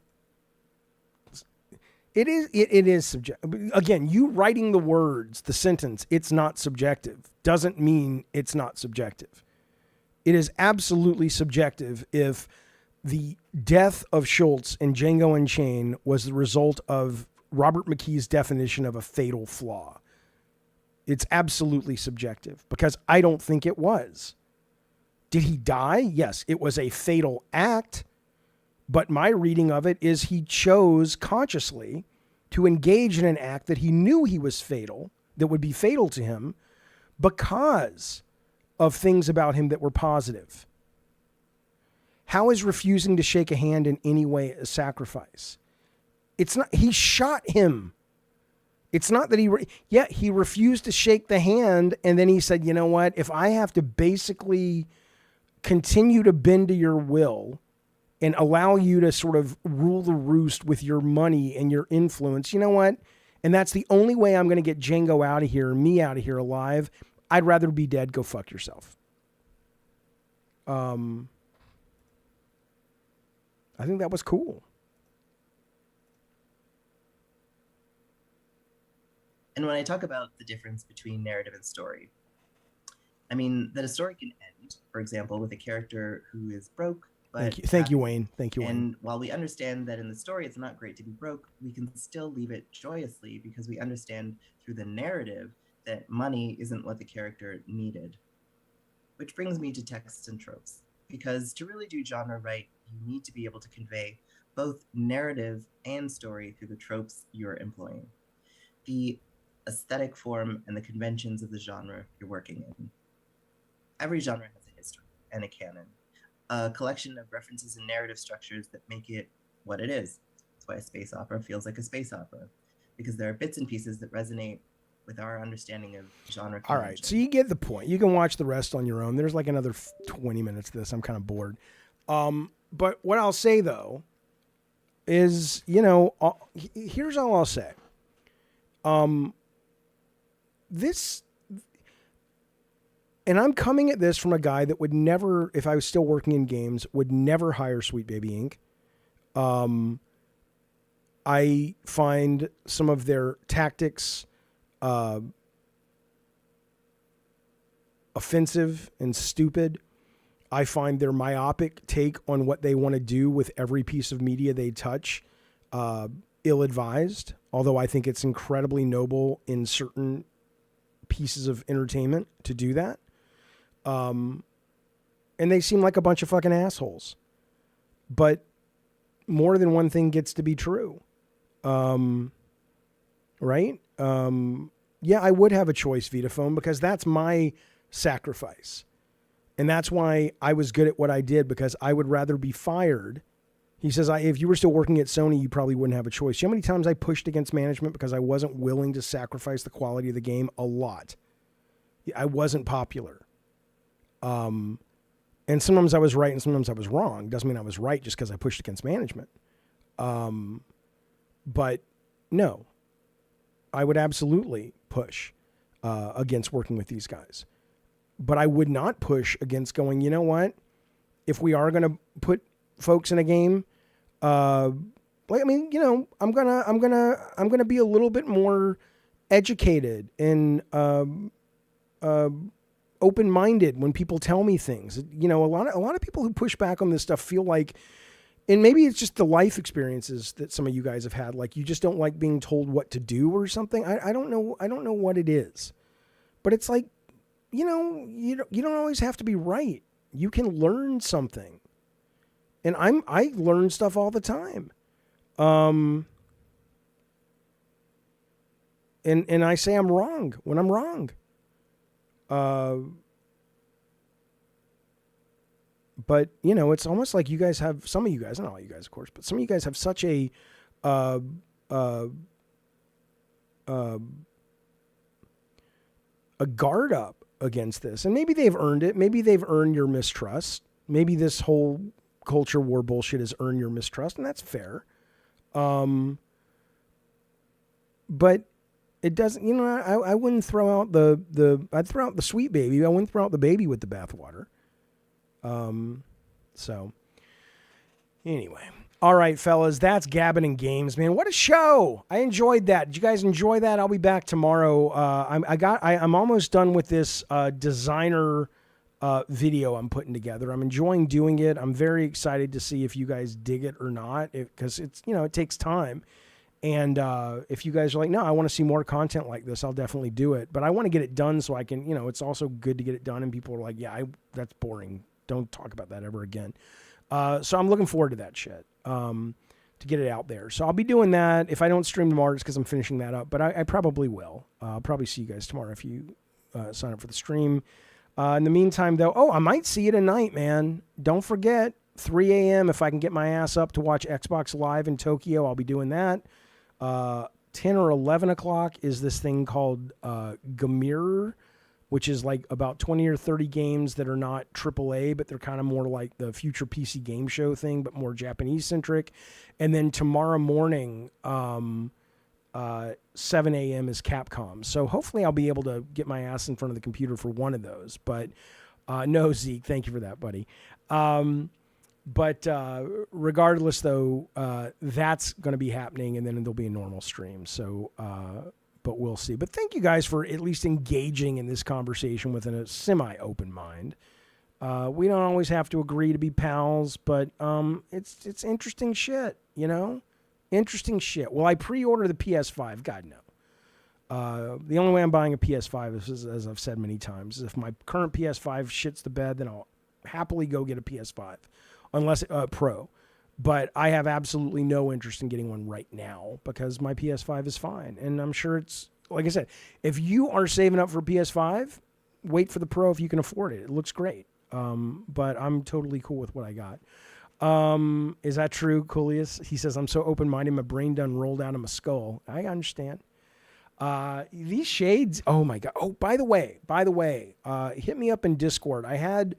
Speaker 1: it is subjective. Again, you writing the words, the sentence, it's not subjective, doesn't mean it's not subjective. It is absolutely subjective if the death of Schultz in Django Unchained was the result of Robert McKee's definition of a fatal flaw. It's absolutely subjective because I don't think it was. Did he die? Yes, it was a fatal act, but my reading of it is he chose consciously to engage in an act that he knew he was fatal, that would be fatal to him, because of things about him that were positive. How is refusing to shake a hand in any way a sacrifice? It's not, he shot him. It's not that he refused to shake the hand, and then he said, you know what, if I have to basically continue to bend to your will and allow you to sort of rule the roost with your money and your influence, you know what? And that's the only way I'm going to get Django out of here, me out of here alive. I'd rather be dead. Go fuck yourself. I think that was cool.
Speaker 3: And when I talk about the difference between narrative and story, I mean, that a story can end, for example, with a character who is broke, but
Speaker 1: Thank you, Wayne. Thank you, Wayne.
Speaker 3: And while we understand that in the story it's not great to be broke, we can still leave it joyously because we understand through the narrative that money isn't what the character needed. Which brings me to texts and tropes, because to really do genre right, you need to be able to convey both narrative and story through the tropes you're employing, the aesthetic form and the conventions of the genre you're working in. Every genre has a history and a canon, a collection of references and narrative structures that make it what it is. That's why a space opera feels like a space opera, because there are bits and pieces that resonate with our understanding of genre convention.
Speaker 1: All right, so you get the point. You can watch the rest on your own. There's like another 20 minutes of this. I'm kind of bored. But what I'll say, though, is, here's all I'll say. And I'm coming at this from a guy that would never, if I was still working in games, would never hire Sweet Baby Inc. I find some of their tactics offensive and stupid. I find their myopic take on what they want to do with every piece of media they touch ill-advised, although I think it's incredibly noble in certain pieces of entertainment to do that. And they seem like a bunch of fucking assholes. But more than one thing gets to be true. Right? Yeah, I would have a choice, Vitaphone, because that's my sacrifice. And that's why I was good at what I did, because I would rather be fired. He says, if you were still working at Sony, you probably wouldn't have a choice. You know how many times I pushed against management because I wasn't willing to sacrifice the quality of the game? A lot. I wasn't popular. And sometimes I was right and sometimes I was wrong. Doesn't mean I was right just because I pushed against management. But no, I would absolutely push against working with these guys. But I would not push against going, you know what? If we are going to put folks in a game, I'm gonna be a little bit more educated and open-minded when people tell me things. A lot of people who push back on this stuff feel like, and maybe it's just the life experiences that some of you guys have had. Like, you just don't like being told what to do or something. I don't know. I don't know what it is, but it's like, you don't always have to be right. You can learn something. And I learn stuff all the time. And I say I'm wrong when I'm wrong. But it's almost like you guys have, some of you guys, not all you guys, of course, but some of you guys have such a guard up against this. And maybe they've earned it. Maybe they've earned your mistrust. Maybe this whole culture war bullshit has earned your mistrust, and that's fair. But it doesn't, I wouldn't throw out I'd throw out the sweet baby. I wouldn't throw out the baby with the bathwater. So anyway, all right, fellas, that's Gabbing and Games, man. What a show. I enjoyed that. Did you guys enjoy that? I'll be back tomorrow. I'm almost done with this, designer, video I'm putting together. I'm enjoying doing it. I'm very excited to see if you guys dig it or not, because it's, it takes time. And if you guys are like, no, I want to see more content like this, I'll definitely do it. But I want to get it done so I can, it's also good to get it done. And people are like, yeah, that's boring. Don't talk about that ever again. So I'm looking forward to that shit, to get it out there. So I'll be doing that. If I don't stream tomorrow, it's because I'm finishing that up. But I probably will. I'll probably see you guys tomorrow if you sign up for the stream. In the meantime, though, I might see you tonight, man. Don't forget, 3 a.m. if I can get my ass up to watch Xbox Live in Tokyo, I'll be doing that. 10 or 11 o'clock is this thing called Gamir, which is like about 20 or 30 games that are not AAA, but they're kind of more like the future PC game show thing, but more Japanese-centric. And then tomorrow morning, 7 a.m. is Capcom. So hopefully I'll be able to get my ass in front of the computer for one of those. But no, Zeke, thank you for that, buddy. But regardless, though, that's going to be happening, and then there'll be a normal stream. So, but we'll see. But thank you guys for at least engaging in this conversation within a semi-open mind. We don't always have to agree to be pals, but it's interesting shit, you know? Interesting shit. Will I pre-order the PS5? God, no. The only way I'm buying a PS5 is, as I've said many times, is if my current PS5 shits the bed, then I'll happily go get a PS5, unless Pro. But I have absolutely no interest in getting one right now because my PS5 is fine. And I'm sure it's, like I said, if you are saving up for PS5, wait for the Pro if you can afford it. It looks great. But I'm totally cool with what I got. Is that true, Coolius? He says, I'm so open-minded, my brain done rolled out of my skull. I understand. These shades, oh my God. Oh, by the way, hit me up in Discord. I had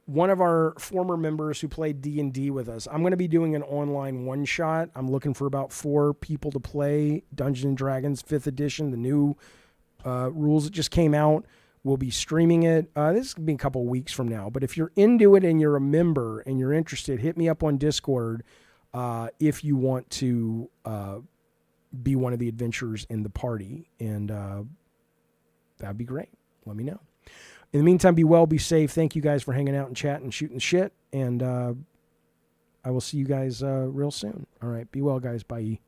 Speaker 1: one of our former members who played D&D with us. I'm going to be doing an online one-shot. I'm looking for about 4 people to play Dungeons & Dragons 5th edition, the new rules that just came out. We'll be streaming it. This is going to be a couple of weeks from now. But if you're into it and you're a member and you're interested, hit me up on Discord if you want to be one of the adventurers in the party. And that'd be great. Let me know. In the meantime, be well, be safe. Thank you guys for hanging out and chatting and shooting shit. And I will see you guys real soon. All right. Be well, guys. Bye.